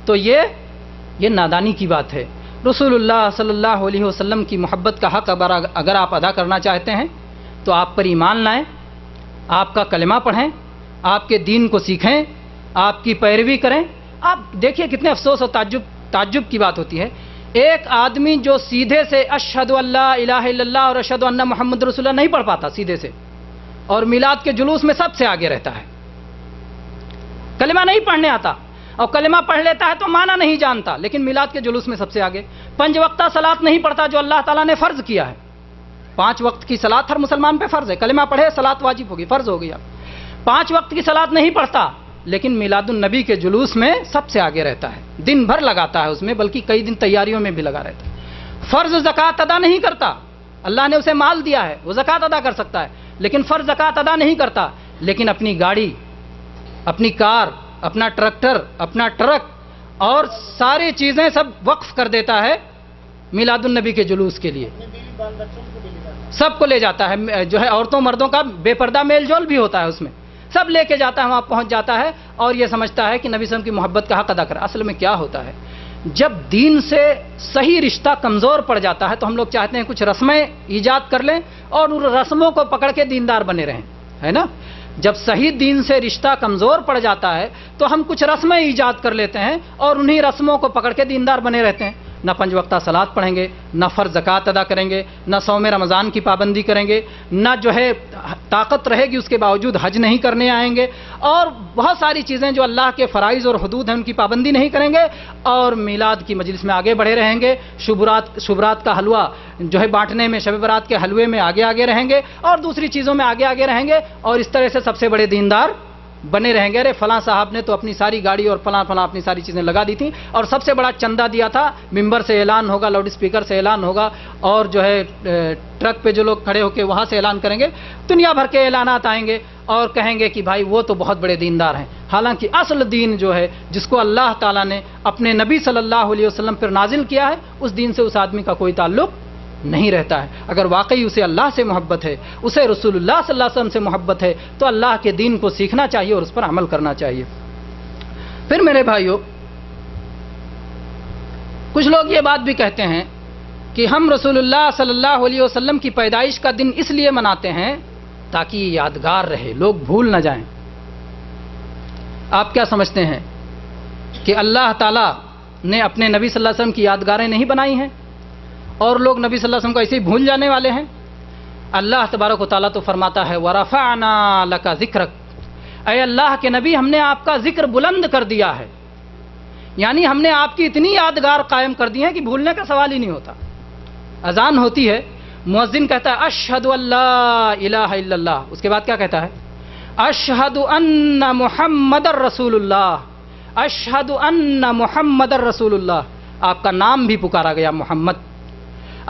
تو یہ نادانی کی بات ہے۔ رسول اللہ صلی اللہ علیہ وسلم کی محبت کا حق اگر آپ ادا کرنا چاہتے ہیں تو آپ پر ایمان لائیں، آپ کا کلمہ پڑھیں، آپ کے دین کو سیکھیں، آپ کی پیروی کریں۔ آپ دیکھیے کتنے افسوس اور تعجب کی بات ہوتی ہے، ایک آدمی جو سیدھے سے اشہد ان لا الہ الا اللہ اور اشہد ان محمد رسول اللہ نہیں پڑھ پاتا سیدھے سے، اور میلاد کے جلوس میں سب سے آگے رہتا ہے، کلمہ نہیں پڑھنے آتا، اور کلمہ پڑھ لیتا ہے تو معنی نہیں جانتا، لیکن میلاد کے جلوس میں سب سے آگے۔ 5 وقتہ صلاۃ نہیں پڑھتا جو اللہ تعالیٰ نے فرض کیا ہے، 5 وقت کی صلاۃ ہر مسلمان پہ فرض ہے، کلمہ پڑھے صلاۃ واجب ہوگی، فرض ہو گئی۔ اب 5 وقت کی صلاۃ نہیں پڑھتا لیکن میلاد النبی کے جلوس میں سب سے آگے رہتا ہے، دن بھر لگاتا ہے اس میں، بلکہ کئی دن تیاریوں میں بھی لگا رہتا ہے۔ فرض زکوٰۃ ادا نہیں کرتا، اللہ نے اسے مال دیا ہے، وہ زکوٰۃ ادا کر سکتا ہے، لیکن فرض زکوٰۃ ادا نہیں کرتا، لیکن اپنی گاڑی، اپنی کار، اپنا ٹریکٹر، اپنا ٹرک اور ساری چیزیں سب وقف کر دیتا ہے میلاد النبی کے جلوس کے لیے، سب کو لے جاتا ہے، جو ہے عورتوں مردوں کا بے پردہ میل جول بھی ہوتا ہے اس میں، سب لے کے جاتا ہے، وہاں پہنچ جاتا ہے اور یہ سمجھتا ہے کہ نبی صلی اللہ علیہ وسلم کی محبت کا حق ادا کرا۔ اصل میں کیا ہوتا ہے، جب دین سے صحیح رشتہ کمزور پڑ جاتا ہے تو ہم لوگ چاہتے ہیں کچھ رسمیں ایجاد کر لیں اور ان رسموں کو پکڑ کے دیندار بنے رہیں، ہے نا۔ جب صحیح دین سے رشتہ کمزور پڑ جاتا ہے تو ہم کچھ رسمیں ایجاد کر لیتے ہیں اور انہی رسموں کو پکڑ کے دیندار بنے رہتے ہیں، نہ 5 وقتہ صلاۃ پڑھیں گے، نہ فرض زکوٰۃ ادا کریں گے، نہ صوم رمضان کی پابندی کریں گے، نہ جو ہے طاقت رہے گی اس کے باوجود حج نہیں کرنے آئیں گے، اور بہت ساری چیزیں جو اللہ کے فرائض اور حدود ہیں ان کی پابندی نہیں کریں گے، اور میلاد کی مجلس میں آگے بڑھے رہیں گے، شبرات کا حلوہ جو ہے بانٹنے میں، شب برات کے حلوے میں آگے رہیں گے، اور دوسری چیزوں میں آگے رہیں گے، اور اس طرح سے سب سے بڑے دیندار بنے رہیں گے۔ ارے فلاں صاحب نے تو اپنی ساری گاڑی اور فلاں اپنی ساری چیزیں لگا دی تھیں اور سب سے بڑا چندہ دیا تھا، ممبر سے اعلان ہوگا، لاؤڈ اسپیکر سے اعلان ہوگا، اور جو ہے ٹرک پہ جو لوگ کھڑے ہو کے وہاں سے اعلان کریں گے، دنیا بھر کے اعلانات آئیں گے اور کہیں گے کہ بھائی وہ تو بہت بڑے دیندار ہیں۔ حالانکہ اصل دین جو ہے جس کو اللہ تعالیٰ نے اپنے نبی صلی اللہ علیہ وسلم پر نازل کیا ہے، اس دین سے اس آدمی کا کوئی تعلق نہیں رہتا ہے۔ اگر واقعی اسے اللہ سے محبت ہے، اسے رسول اللہ صلی اللہ علیہ وسلم سے محبت ہے، تو اللہ کے دین کو سیکھنا چاہیے اور اس پر عمل کرنا چاہیے۔ پھر میرے بھائیوں، کچھ لوگ یہ بات بھی کہتے ہیں کہ ہم رسول اللہ صلی اللہ علیہ وسلم کی پیدائش کا دن اس لیے مناتے ہیں تاکہ یہ یادگار رہے، لوگ بھول نہ جائیں۔ آپ کیا سمجھتے ہیں کہ اللہ تعالیٰ نے اپنے نبی صلی اللہ علیہ وسلم کی یادگاریں نہیں بنائی ہیں اور لوگ نبی صلی اللہ علیہ وسلم کو ایسے ہی بھول جانے والے ہیں؟ اللہ تبارک و تعالیٰ تو فرماتا ہے وَرَفَعْنَا لَكَ ذِكْرَكَ، اے اللہ کے نبی ہم نے آپ کا ذکر بلند کر دیا ہے، یعنی ہم نے آپ کی اتنی یادگار قائم کر دی ہے کہ بھولنے کا سوال ہی نہیں ہوتا۔ اذان ہوتی ہے، مؤذن کہتا ہے اشہد ان لا الہ الا اللہ، اس کے بعد کیا کہتا ہے؟ اشہد ان محمد رسول اللہ، اشہد ان محمد رسول اللہ، آپ کا نام بھی پکارا گیا محمد،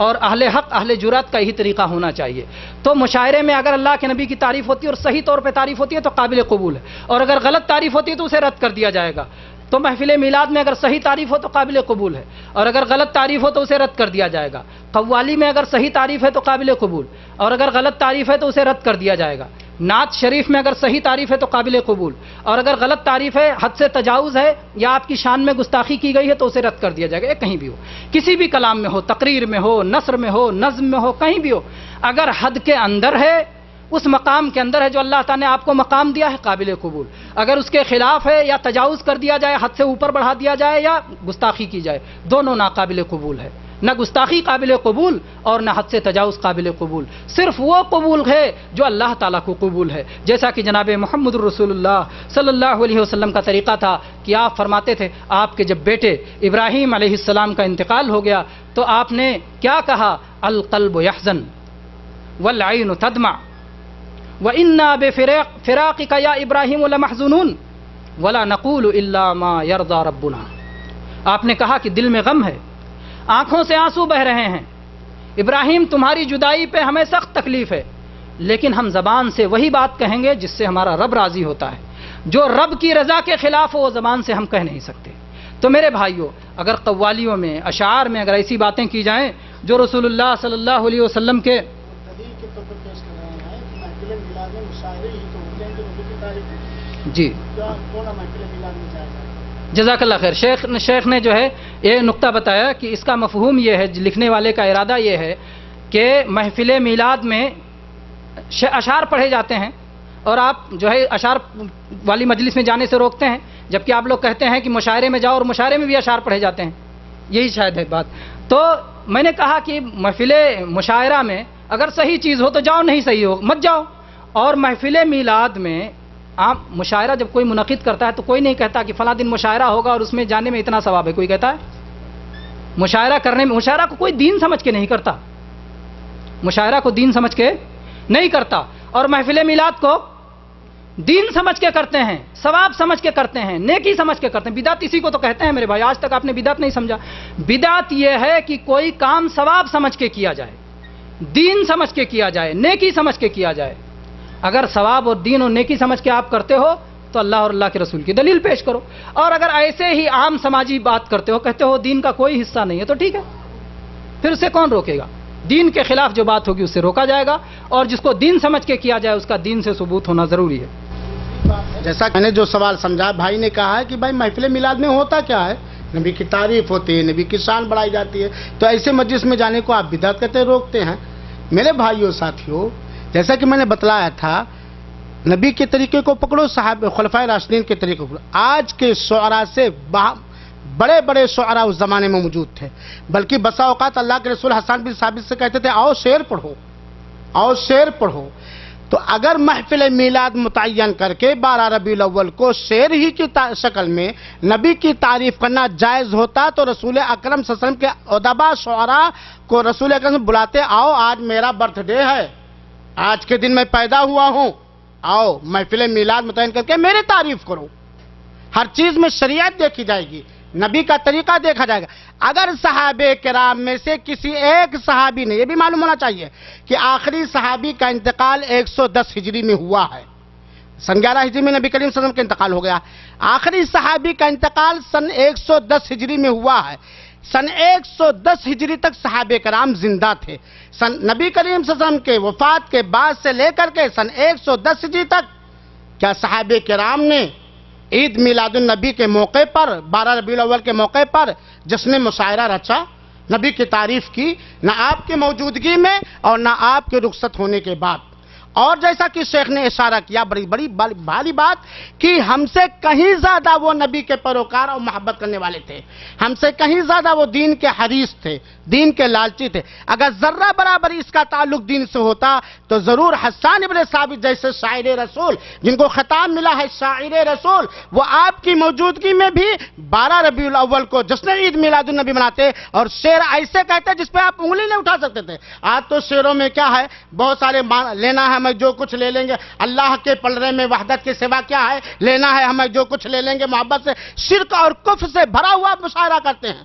اور اہل حق اہل جرات کا یہی طریقہ ہونا چاہیے. تو مشاعرے میں اگر اللہ کے نبی کی تعریف ہوتی ہے اور صحیح طور پہ تعریف ہوتی ہے تو قابل قبول ہے, اور اگر غلط تعریف ہوتی ہے تو اسے رد کر دیا جائے گا. تو محفل میلاد میں اگر صحیح تعریف ہو تو قابل قبول ہے, اور اگر غلط تعریف ہو تو اسے رد کر دیا جائے گا. قوالی میں اگر صحیح تعریف ہے تو قابل قبول, اور اگر غلط تعریف ہے تو اسے رد کر دیا جائے گا. نعت شریف میں اگر صحیح تعریف ہے تو قابل قبول, اور اگر غلط تعریف ہے, حد سے تجاوز ہے یا آپ کی شان میں گستاخی کی گئی ہے تو اسے رد کر دیا جائے گا. یہ کہیں بھی ہو, کسی بھی کلام میں ہو, تقریر میں ہو, نثر میں ہو, نظم میں ہو, کہیں بھی ہو, اگر حد کے اندر ہے, اس مقام کے اندر ہے جو اللہ تعالیٰ نے آپ کو مقام دیا ہے, قابل قبول. اگر اس کے خلاف ہے یا تجاوز کر دیا جائے, حد سے اوپر بڑھا دیا جائے یا گستاخی کی جائے, دونوں ناقابل قبول ہے. نہ گستاخی قابل قبول اور نہ حد سے تجاوز قابل قبول. صرف وہ قبول ہے جو اللہ تعالیٰ کو قبول ہے, جیسا کہ جناب محمد الرسول اللہ صلی اللہ علیہ وسلم کا طریقہ تھا کہ آپ فرماتے تھے, آپ کے جب بیٹے ابراہیم علیہ السلام کا انتقال ہو گیا تو آپ نے کیا کہا, القلب یحزن والعین تدمع وَإِنَّا بِفِرَاقِكَ يَا إِبْرَاهِيمُ لَمَحْزُونُونَ وَلَا نَقُولُ إِلَّا مَا يَرْضَى رَبُّنَا. آپ نے کہا کہ دل میں غم ہے, آنکھوں سے آنسو بہ رہے ہیں, ابراہیم تمہاری جدائی پہ ہمیں سخت تکلیف ہے, لیکن ہم زبان سے وہی بات کہیں گے جس سے ہمارا رب راضی ہوتا ہے. جو رب کی رضا کے خلاف ہو وہ زبان سے ہم کہہ نہیں سکتے. تو میرے بھائیوں, اگر قوالیوں میں, اشعار میں اگر ایسی باتیں کی جائیں جو رسول اللہ صلی اللہ علیہ وسلم کے جی جزاک اللہ خیر, شیخ نے جو ہے یہ نقطہ بتایا کہ اس کا مفہوم یہ ہے, لکھنے والے کا ارادہ یہ ہے کہ محفل میلاد میں اشعار پڑھے جاتے ہیں اور آپ جو ہے اشعار والی مجلس میں جانے سے روکتے ہیں, جبکہ آپ لوگ کہتے ہیں کہ مشاعرے میں جاؤ اور مشاعرے میں بھی اشعار پڑھے جاتے ہیں. یہی شاید ہے بات. تو میں نے کہا کہ محفل مشاعرہ میں اگر صحیح چیز ہو تو جاؤ, نہیں صحیح ہو مت جاؤ. اور محفل میلاد میں آپ مشاعرہ جب کوئی منعقد کرتا ہے تو کوئی نہیں کہتا کہ فلاں دن مشاعرہ ہوگا اور اس میں جانے میں اتنا ثواب ہے. کوئی کہتا ہے مشاعرہ کرنے میں, مشاعرہ کو کوئی دین سمجھ کے نہیں کرتا, مشاعرہ کو دین سمجھ کے نہیں کرتا, اور محفل میلاد کو دین سمجھ کے کرتے ہیں, ثواب سمجھ کے کرتے ہیں, نیکی سمجھ کے کرتے ہیں. بدعت اسی کو تو کہتے ہیں میرے بھائی. آج تک آپ نے بدعت نہیں سمجھا. بدعت یہ ہے کہ کوئی کام ثواب سمجھ کے کیا جائے, دین سمجھ کے کیا جائے, نیکی سمجھ کے کیا جائے. اگر ثواب اور دین اور نیکی سمجھ کے آپ کرتے ہو تو اللہ اور اللہ کے رسول کی دلیل پیش کرو, اور اگر ایسے ہی عام سماجی بات کرتے ہو, کہتے ہو دین کا کوئی حصہ نہیں ہے, تو ٹھیک ہے, پھر اسے کون روکے گا. دین کے خلاف جو بات ہوگی اس سے روکا جائے گا, اور جس کو دین سمجھ کے کیا جائے اس کا دین سے ثبوت ہونا ضروری ہے. جیسا میں نے جو سوال سمجھا, بھائی نے کہا ہے کہ بھائی محفل میلاد میں ہوتا کیا ہے, نبی کی تعریف ہوتی ہے, نبی کی شان بڑھائی جاتی ہے, تو ایسے مجلس میں جانے کو آپ بدعت کہتے روکتے ہیں. میرے بھائیوں ساتھیوں, جیسا کہ میں نے بتلایا تھا, نبی کے طریقے کو پکڑو, صحابہ خلفائے راشدین کے طریقے کو پکڑو. آج کے شعراء سے بڑے بڑے شعراء اس زمانے میں موجود تھے, بلکہ بسا اوقات اللہ کے رسول حسان بن ثابت سے کہتے تھے آؤ شعر پڑھو, آؤ شعر پڑھو. تو اگر محفل میلاد متعین کر کے 12 ربیع الاول کو شعر ہی کی شکل میں نبی کی تعریف کرنا جائز ہوتا تو رسول اکرم صلی اللہ علیہ وسلم کے ادبا شعراء کو رسول اکرم بلاتے, آؤ آج میرا برتھ ڈے ہے, آج کے دن میں پیدا ہوا ہوں, آؤ محفل میلاد متعین کر کے میری تعریف کرو. ہر چیز میں شریعت دیکھی جائے گی, نبی کا طریقہ دیکھا جائے گا. اگر صحابہ کرام میں سے کسی ایک صحابی نے, یہ بھی معلوم ہونا چاہیے کہ آخری صحابی کا انتقال 110 ہجری میں ہوا ہے, سن 11 ہجری میں نبی کریم صلی اللہ علیہ وسلم کا انتقال ہو گیا. آخری صحابی کا انتقال سن 110 ہجری میں ہوا ہے. سن 110 ہجری تک صحابہ کرام زندہ تھے. نبی کریم صلی اللہ علیہ وسلم کے وفات کے بعد سے لے کر کے سن 110 ہجری تک کیا صحابہ کرام نے عید میلاد النبی کے موقع پر 12 ربیع الاول کے موقع پر جشن مشاعرہ رچا, نبی کی تعریف کی, نہ آپ کی موجودگی میں اور نہ آپ کے رخصت ہونے کے بعد. اور جیسا کہ شیخ نے اشارہ کیا, بڑی بھاری بات, کہ ہم سے کہیں زیادہ وہ نبی کے پیروکار اور محبت کرنے والے تھے, ہم سے کہیں زیادہ وہ دین کے حریص تھے, دین کے لالچی تھے. اگر ذرہ برابر اس کا تعلق دین سے ہوتا تو ضرور حسان ابن ثابت جیسے شاعر رسول, جن کو خطاب ملا ہے شاعر رسول, وہ آپ کی موجودگی میں بھی 12 ربیع الاول کو جشن عید میلاد النبی مناتے اور شعر ایسے کہتے جس پہ آپ انگلی نہیں اٹھا سکتے تھے. آج تو شعروں میں کیا ہے, بہت سارے لینا ہے ہمیں جو کچھ لے لیں گے, اللہ کے پلڑے میں وحدت کے سوا کیا ہے, لینا ہے ہمیں جو کچھ لے لیں گے, محبت سے شرک اور کفر سے بھرا ہوا مشاعرہ کرتے ہیں.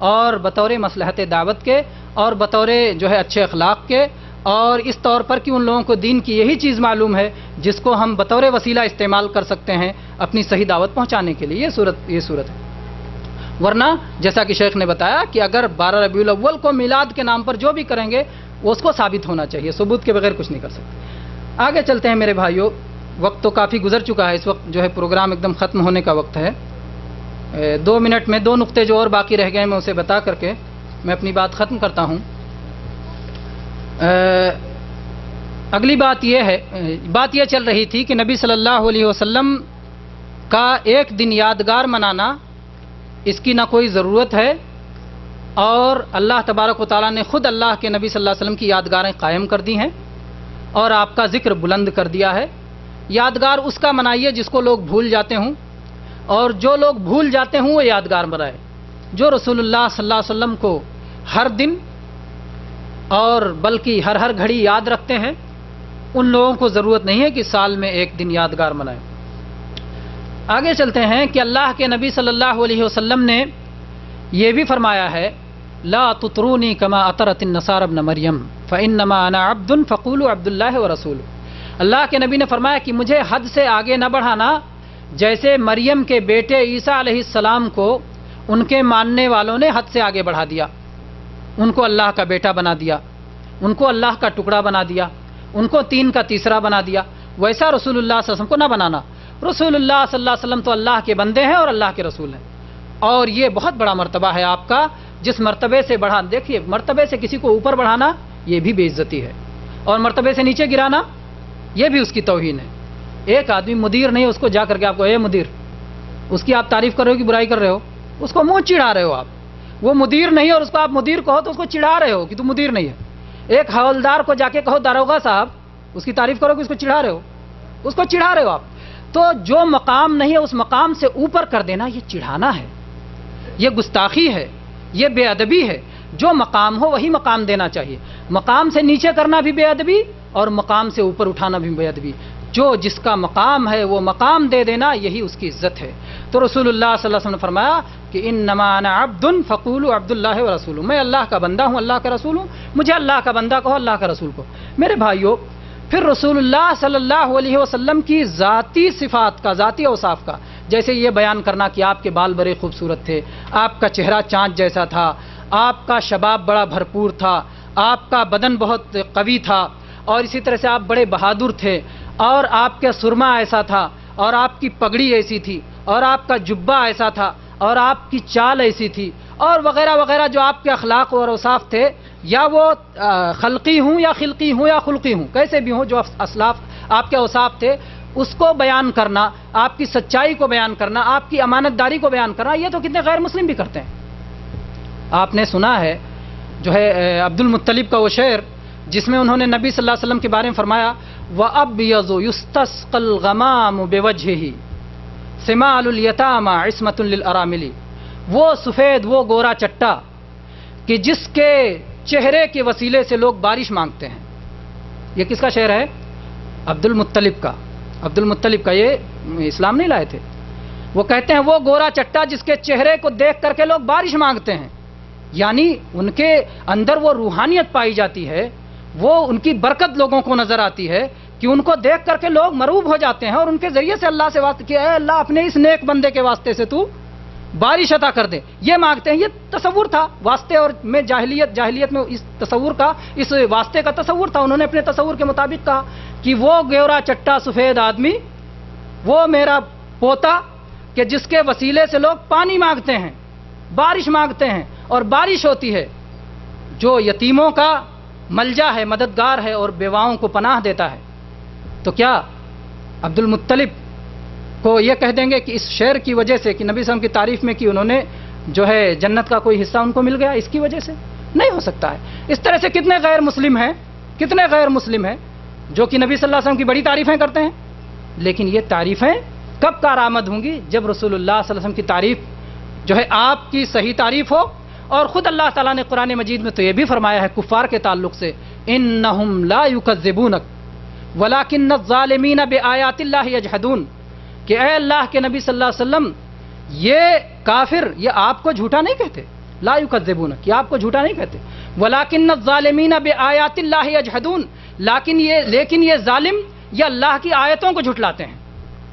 اور بطور مصلحت دعوت کے اور بطور جو ہے اچھے اخلاق کے، اور اس طور پر کہ ان لوگوں کو دین کی یہی چیز معلوم ہے جس کو ہم بطور وسیلہ استعمال کر سکتے ہیں اپنی صحیح دعوت پہنچانے کے لیے. یہ صورت ہے. ورنہ جیسا کہ شیخ نے بتایا کہ اگر 12 ربیع الاول کو میلاد کے نام پر جو بھی کریں گے وہ اس کو ثابت ہونا چاہیے، ثبوت کے بغیر کچھ نہیں کر سکتے. آگے چلتے ہیں میرے بھائیوں، وقت تو کافی گزر چکا ہے، اس وقت جو ہے پروگرام ایک دم ختم ہونے کا وقت ہے. 2 منٹ میں 2 نقطے جو اور باقی رہ گئے میں اسے بتا کر کے میں اپنی بات ختم کرتا ہوں. اگلی بات یہ چل رہی تھی کہ نبی صلی اللہ علیہ وسلم کا ایک دن یادگار منانا اس کی نہ کوئی ضرورت ہے، اور اللہ تبارک و تعالیٰ نے خود اللہ کے نبی صلی اللہ علیہ وسلم کی یادگاریں قائم کر دی ہیں اور آپ کا ذکر بلند کر دیا ہے. یادگار اس کا منائیے جس کو لوگ بھول جاتے ہوں، اور جو لوگ بھول جاتے ہوں وہ یادگار منائے. جو رسول اللہ صلی اللہ علیہ وسلم کو ہر دن اور بلکہ ہر گھڑی یاد رکھتے ہیں، ان لوگوں کو ضرورت نہیں ہے کہ سال میں ایک دن یادگار منائیں. آگے چلتے ہیں کہ اللہ کے نبی صلی اللہ علیہ وسلم نے یہ بھی فرمایا ہے، لا تطرونی کما اطرت النصارى ابن مریم فانما انا عبد فقولوا عبد اللہ ورسولہ. اللہ کے نبی نے فرمایا کہ مجھے حد سے آگے نہ بڑھانا، جیسے مریم کے بیٹے عیسیٰ علیہ السلام کو ان کے ماننے والوں نے حد سے آگے بڑھا دیا، ان کو اللہ کا بیٹا بنا دیا، ان کو اللہ کا ٹکڑا بنا دیا، ان کو 3 کا تیسرا بنا دیا. ویسا رسول اللہ صلی اللہ علیہ وسلم کو نہ بنانا. رسول اللہ صلی اللہ علیہ وسلم تو اللہ کے بندے ہیں اور اللہ کے رسول ہیں، اور یہ بہت بڑا مرتبہ ہے آپ کا، جس مرتبے سے بڑھا. دیکھیے، مرتبے سے کسی کو اوپر بڑھانا یہ بھی بے عزتی ہے، اور مرتبے سے نیچے گرانا یہ بھی اس کی توہین ہے. ایک آدمی مدیر نہیں، اس کو جا کر کے آپ کو اے مدیر، اس کی آپ تعریف کر رہے ہو کہ برائی کر رہے ہو، اس کو منہ چڑھا رہے ہو آپ. وہ مدیر نہیں اور اس کو آپ مدیر کہو تو اس کو چڑھا رہے ہو کہ تو مدیر نہیں ہے. ایک حوالدار کو جا کے کہو داروغہ صاحب، اس کی تعریف کرو کہ اس کو چڑھا رہے ہو، اس کو چڑھا رہے ہو آپ. تو جو مقام نہیں ہے اس مقام سے اوپر کر دینا یہ چڑھانا ہے، یہ گستاخی ہے، یہ بے ادبی ہے. جو مقام ہو وہی مقام دینا چاہیے. مقام سے نیچے کرنا بھی بے ادبی اور مقام سے اوپر اٹھانا بھی بے ادبی. جو جس کا مقام ہے وہ مقام دے دینا، یہی اس کی عزت ہے. تو رسول اللہ صلی اللہ علیہ وسلم نے فرمایا کہ انما انا عبد فقولوا عبد اللہ ورسولہ. میں اللہ کا بندہ ہوں، اللہ کا رسول ہوں، مجھے اللہ کا بندہ کہو، اللہ کا رسول کہو. میرے بھائیوں، پھر رسول اللہ صلی اللہ علیہ وسلم کی ذاتی صفات کا، ذاتی اوصاف کا، جیسے یہ بیان کرنا کہ آپ کے بال بڑے خوبصورت تھے، آپ کا چہرہ چاند جیسا تھا، آپ کا شباب بڑا بھرپور تھا، آپ کا بدن بہت قوی تھا، اور اسی طرح سے آپ بڑے بہادر تھے، اور آپ کا سرما ایسا تھا، اور آپ کی پگڑی ایسی تھی، اور آپ کا جبہ ایسا تھا، اور آپ کی چال ایسی تھی، اور وغیرہ وغیرہ جو آپ کے اخلاق اور اوصاف تھے، یا وہ خلقی ہوں یا خلقی ہوں یا خلقی ہوں، کیسے بھی ہوں، جو اسلاف آپ کے اوصاف تھے اس کو بیان کرنا، آپ کی سچائی کو بیان کرنا، آپ کی امانت داری کو بیان کرنا، یہ تو کتنے غیر مسلم بھی کرتے ہیں. آپ نے سنا ہے جو ہے عبد المطلب کا وہ شعر جس میں انہوں نے نبی صلی اللہ علیہ وسلم کے بارے میں فرمایا، وَأَبْيَضُ يُسْتَسْقَى الْغَمَامُ بِوَجْهِهِ سِمَالُ الْيَتَامَى عِصْمَةٌ لِلْأَرَامِلِ. وہ سفید، وہ گورا چٹا کہ جس کے چہرے کے وسیلے سے لوگ بارش مانگتے ہیں. یہ کس کا شعر ہے؟ عبد المطلب کا. عبد المطلب کا، یہ اسلام نہیں لائے تھے. وہ کہتے ہیں وہ گورا چٹا جس کے چہرے کو دیکھ کر کے لوگ بارش مانگتے ہیں. یعنی ان کے اندر وہ روحانیت پائی جاتی ہے، وہ ان کی برکت لوگوں کو نظر آتی ہے کہ ان کو دیکھ کر کے لوگ مرعوب ہو جاتے ہیں، اور ان کے ذریعے سے اللہ سے واسطہ کہ اے اللہ اپنے اس نیک بندے کے واسطے سے تو بارش عطا کر دے، یہ مانگتے ہیں. یہ تصور تھا واسطے اور میں جاہلیت میں اس تصور کا، اس واسطے کا تصور تھا. انہوں نے اپنے تصور کے مطابق کہا کہ وہ گورا چٹا سفید آدمی، وہ میرا پوتا کہ جس کے وسیلے سے لوگ پانی مانگتے ہیں، بارش مانگتے ہیں اور بارش ہوتی ہے، جو یتیموں کا ملجا ہے، مددگار ہے، اور بیواؤں کو پناہ دیتا ہے. تو کیا عبد المطلب کو یہ کہہ دیں گے کہ اس شعر کی وجہ سے کہ نبی صلی اللہ علیہ وسلم کی تعریف میں کہ انہوں نے جو ہے جنت کا کوئی حصہ ان کو مل گیا، اس کی وجہ سے نہیں ہو سکتا ہے. اس طرح سے کتنے غیر مسلم ہیں جو کہ نبی صلی اللہ علیہ وسلم کی بڑی تعریفیں کرتے ہیں، لیکن یہ تعریفیں کب کارآمد ہوں گی؟ جب رسول اللہ صلی اللہ علیہ وسلم کی تعریف جو ہے آپ کی صحیح تعریف ہو. اور خود اللہ تعالیٰ نے قرآن مجید میں تو یہ بھی فرمایا ہے کفار کے تعلق سے، انہم لا یکذبونک ولکن الظالمین بآیات اللہ یجحدون، کہ اے اللہ کے نبی صلی اللہ علیہ وسلم، یہ کافر یہ آپ کو جھوٹا نہیں کہتے، لا یکذبون، کہ آپ کو جھوٹا نہیں کہتے، ولکن الظالمین بآیات اللہ یجحدون، لیکن یہ ظالم یہ اللہ کی آیتوں کو جھٹلاتے ہیں،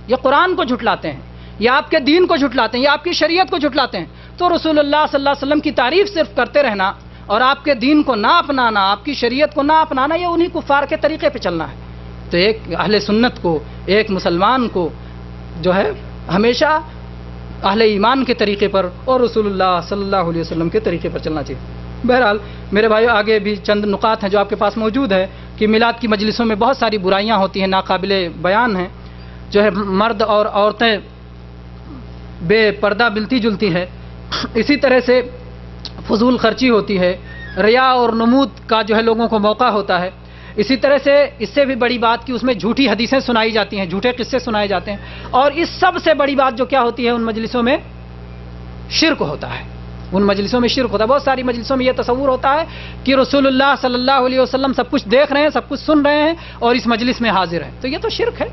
یہ قرآن کو جھٹلاتے ہیں، یہ آپ کے دین کو جھٹلاتے ہیں، یہ آپ کی شریعت کو جھٹلاتے ہیں۔ تو رسول اللہ صلی اللہ علیہ وسلم کی تعریف صرف کرتے رہنا اور آپ کے دین کو نہ اپنانا، آپ کی شریعت کو نہ اپنانا، یہ انہی کفار کے طریقے پہ چلنا ہے۔ تو ایک اہل سنت کو، ایک مسلمان کو جو ہے ہمیشہ اہل ایمان کے طریقے پر اور رسول اللہ صلی اللہ علیہ وسلم کے طریقے پر چلنا چاہیے۔ بہرحال میرے بھائیو، آگے بھی چند نکات ہیں جو آپ کے پاس موجود ہے کہ میلاد کی مجلسوں میں بہت ساری برائیاں ہوتی ہیں، ناقابل بیان ہیں، جو ہے مرد اور عورتیں بے پردہ ملتی جلتی ہے، اسی طرح سے فضول خرچی ہوتی ہے، ریا اور نمود کا جو ہے لوگوں کو موقع ہوتا ہے، اسی طرح سے اس سے بھی بڑی بات کہ اس میں جھوٹی حدیثیں سنائی جاتی ہیں، جھوٹے قصے سنائے جاتے ہیں، اور اس سب سے بڑی بات جو کیا ہوتی ہے، ان مجلسوں میں شرک ہوتا ہے، ان مجلسوں میں شرک ہوتا ہے۔ بہت ساری مجلسوں میں یہ تصور ہوتا ہے کہ رسول اللہ صلی اللہ علیہ وسلم سب کچھ دیکھ رہے ہیں، سب کچھ سن رہے ہیں اور اس مجلس میں حاضر ہیں، تو یہ تو شرک ہے۔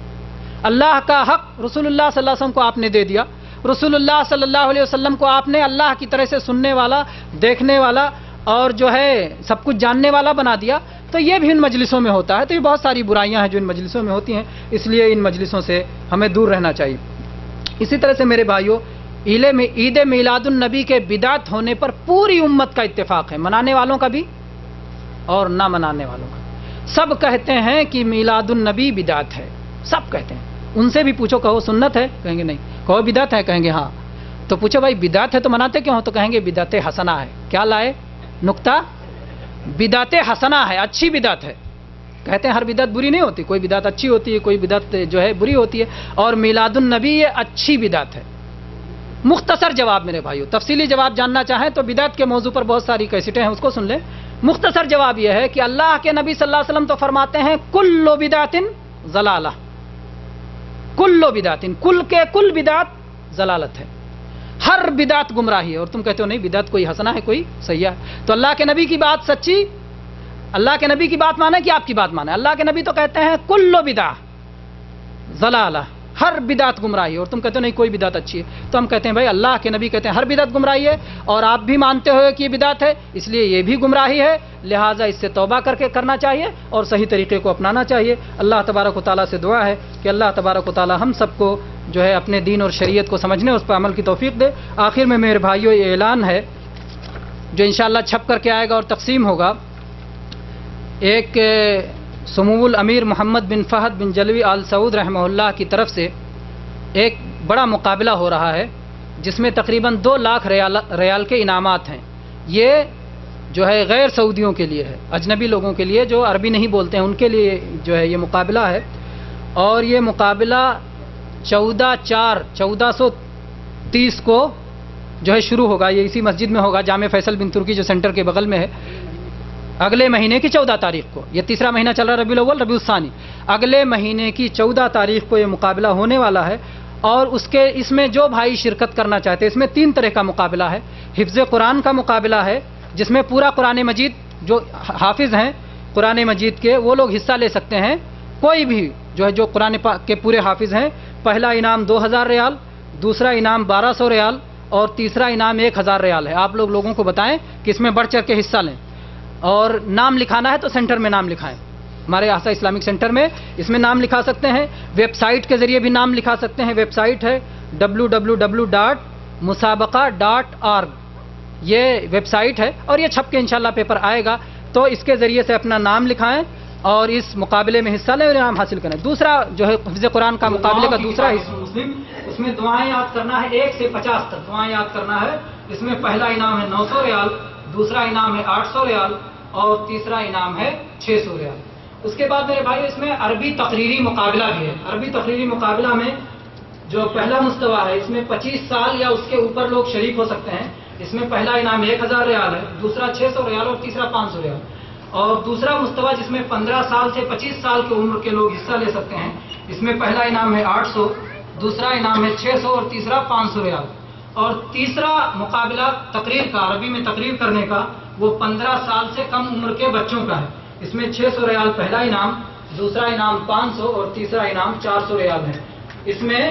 اللہ کا حق رسول اللہ صلی اللہ علیہ وسلم کو آپ نے دے دیا، رسول اللہ صلی اللہ علیہ وسلم کو آپ نے اللہ کی طرح سے سننے والا، دیکھنے والا اور جو ہے سب کچھ جاننے والا بنا دیا، تو یہ بھی ان مجلسوں میں ہوتا ہے۔ تو یہ بہت ساری برائیاں ہیں جو ان مجلسوں میں ہوتی ہیں، اس لیے ان مجلسوں سے ہمیں دور رہنا چاہیے۔ اسی طرح سے میرے بھائیوں، عید میلاد النبی کے بدعت ہونے پر پوری امت کا اتفاق ہے، منانے والوں کا بھی اور نہ منانے والوں کا۔ سب کہتے ہیں کہ میلاد النبی بدعت ہے، سب کہتے ہیں۔ ان سے بھی پوچھو، کہو سنت ہے، کہیں گے نہیں، کہو بدعت ہے، کہیں گے ہاں۔ تو پوچھو بھائی بدعت ہے تو مناتے کیوں ہو؟ تو کہیں گے بدعت حسنہ ہے۔ کیا لائے نقطہ؟ بدعت حسنہ ہے، اچھی بدعت ہے۔ کہتے ہیں ہر بدعت بری نہیں ہوتی، کوئی بدعت اچھی ہوتی ہے، کوئی بدعت جو ہے بری ہوتی ہے، اور میلاد النبی یہ اچھی بدعت ہے۔ مختصر جواب میرے بھائیو، تفصیلی جواب جاننا چاہیں تو بدعت کے موضوع پر بہت ساری کیسٹیں ہیں، اس کو سن لیں۔ مختصر جواب یہ ہے کہ اللہ کے نبی صلی اللہ علیہ وسلم تو فرماتے ہیں کل بدعت ضلالہ، کل بدعت، کل کے کل بدعت ضلالت ہے، ہر بدعت گمراہی ہے، اور تم کہتے ہو نہیں بدعت کوئی حسنہ ہے کوئی سیاح ہے۔ تو اللہ کے نبی کی بات سچی، اللہ کے نبی کی بات مانے کہ آپ کی بات مانے؟ اللہ کے نبی تو کہتے ہیں کل بدعت ضلالہ، ہر بدعت گمراہی، اور تم کہتے ہو نہیں کوئی بدعت اچھی ہے۔ تو ہم کہتے ہیں بھائی اللہ کے نبی کہتے ہیں ہر بدعت گمراہی ہے، اور آپ بھی مانتے ہو کہ یہ بدعت ہے، اس لیے یہ بھی گمراہی ہے، لہٰذا اس سے توبہ کر کے کرنا چاہیے اور صحیح طریقے کو اپنانا چاہیے۔ اللہ تبارک و تعالیٰ سے دعا ہے کہ اللہ تبارک و تعالیٰ ہم سب کو جو ہے اپنے دین اور شریعت کو سمجھنے، اس پر عمل کی توفیق دے۔ آخر میں میرے بھائیوں یہ اعلان ہے جو انشاءاللہ چھپ کر کے آئے گا اور تقسیم ہوگا۔ ایک سمو الامیر محمد بن فہد بن جلوی آل سعود رحمہ اللہ کی طرف سے ایک بڑا مقابلہ ہو رہا ہے، جس میں تقریباً 2 لاکھ ریال کے انعامات ہیں۔ یہ جو ہے غیر سعودیوں کے لیے ہے، اجنبی لوگوں کے لیے جو عربی نہیں بولتے ہیں ان کے لیے جو ہے یہ مقابلہ ہے، اور یہ مقابلہ 14/4/1430 کو جو ہے شروع ہوگا۔ یہ اسی مسجد میں ہوگا، جامع فیصل بن ترکی جو سینٹر کے بغل میں ہے، اگلے مہینے کی 14 تاریخ کو۔ یہ تیسرا مہینہ چل رہا ہے، ربیع الاول ربیع الثانی، اگلے مہینے کی 14 تاریخ کو یہ مقابلہ ہونے والا ہے۔ اور اس میں جو بھائی شرکت کرنا چاہتے ہیں، اس میں 3 طرح کا مقابلہ ہے۔ حفظ قرآن کا مقابلہ ہے، جس میں پورا قرآن مجید، جو حافظ ہیں قرآن مجید کے وہ لوگ حصہ لے سکتے ہیں، کوئی بھی جو قرآن پاک کے پورے حافظ ہیں۔ پہلا انعام 2000 ریال، دوسرا انعام 1200 ریال اور تیسرا انعام 1000 ریال ہے۔ آپ لوگوں کو بتائیں کہ اس میں بڑھ چڑھ کے حصہ لیں، اور نام لکھانا ہے تو سینٹر میں نام لکھائیں، ہمارے آسا اسلامک سینٹر میں اس میں نام لکھا سکتے ہیں، ویب سائٹ کے ذریعے بھی نام لکھا سکتے ہیں۔ ویب سائٹ ہے www.musabaqah.org، یہ ویب سائٹ ہے، اور یہ چھپ کے انشاءاللہ پیپر آئے گا، تو اس کے ذریعے سے اپنا نام لکھائیں اور اس مقابلے میں حصہ لیں اور انعام حاصل کریں۔ دوسرا جو ہے حفظ قرآن کا مقابلے کا دوسرا حصہ، اس میں دعائیں یاد کرنا ہے، 1 سے 50 تک دعائیں یاد کرنا ہے۔ اس میں پہلا انعام ہے 900 ریال، دوسرا انعام ہے 800 ریال اور تیسرا انعام ہے 600 ریال۔ اس کے بعد میرے بھائی اس میں عربی تقریری مقابلہ بھی ہے۔ عربی تقریری مقابلہ میں جو پہلا مستوی ہے، اس میں 25 سال یا اس کے اوپر لوگ شریک ہو سکتے ہیں۔ اس میں پہلا انعام 1000 ریال ہے، دوسرا 600 ریال اور تیسرا 500 ریال۔ اور دوسرا مستوی جس میں 15 سال سے 25 سال کی عمر کے لوگ حصہ لے سکتے ہیں، اس میں پہلا انعام ہے 800، دوسرا انعام ہے 600 اور تیسرا 500 ریال۔ اور تیسرا مقابلہ تقریر کا، عربی میں تقریر کرنے کا، وہ 15 سال سے کم عمر کے بچوں کا ہے۔ اس میں 600 ریال پہلا انعام، دوسرا انعام 500 اور تیسرا انعام 400 ریال ہے۔ اس میں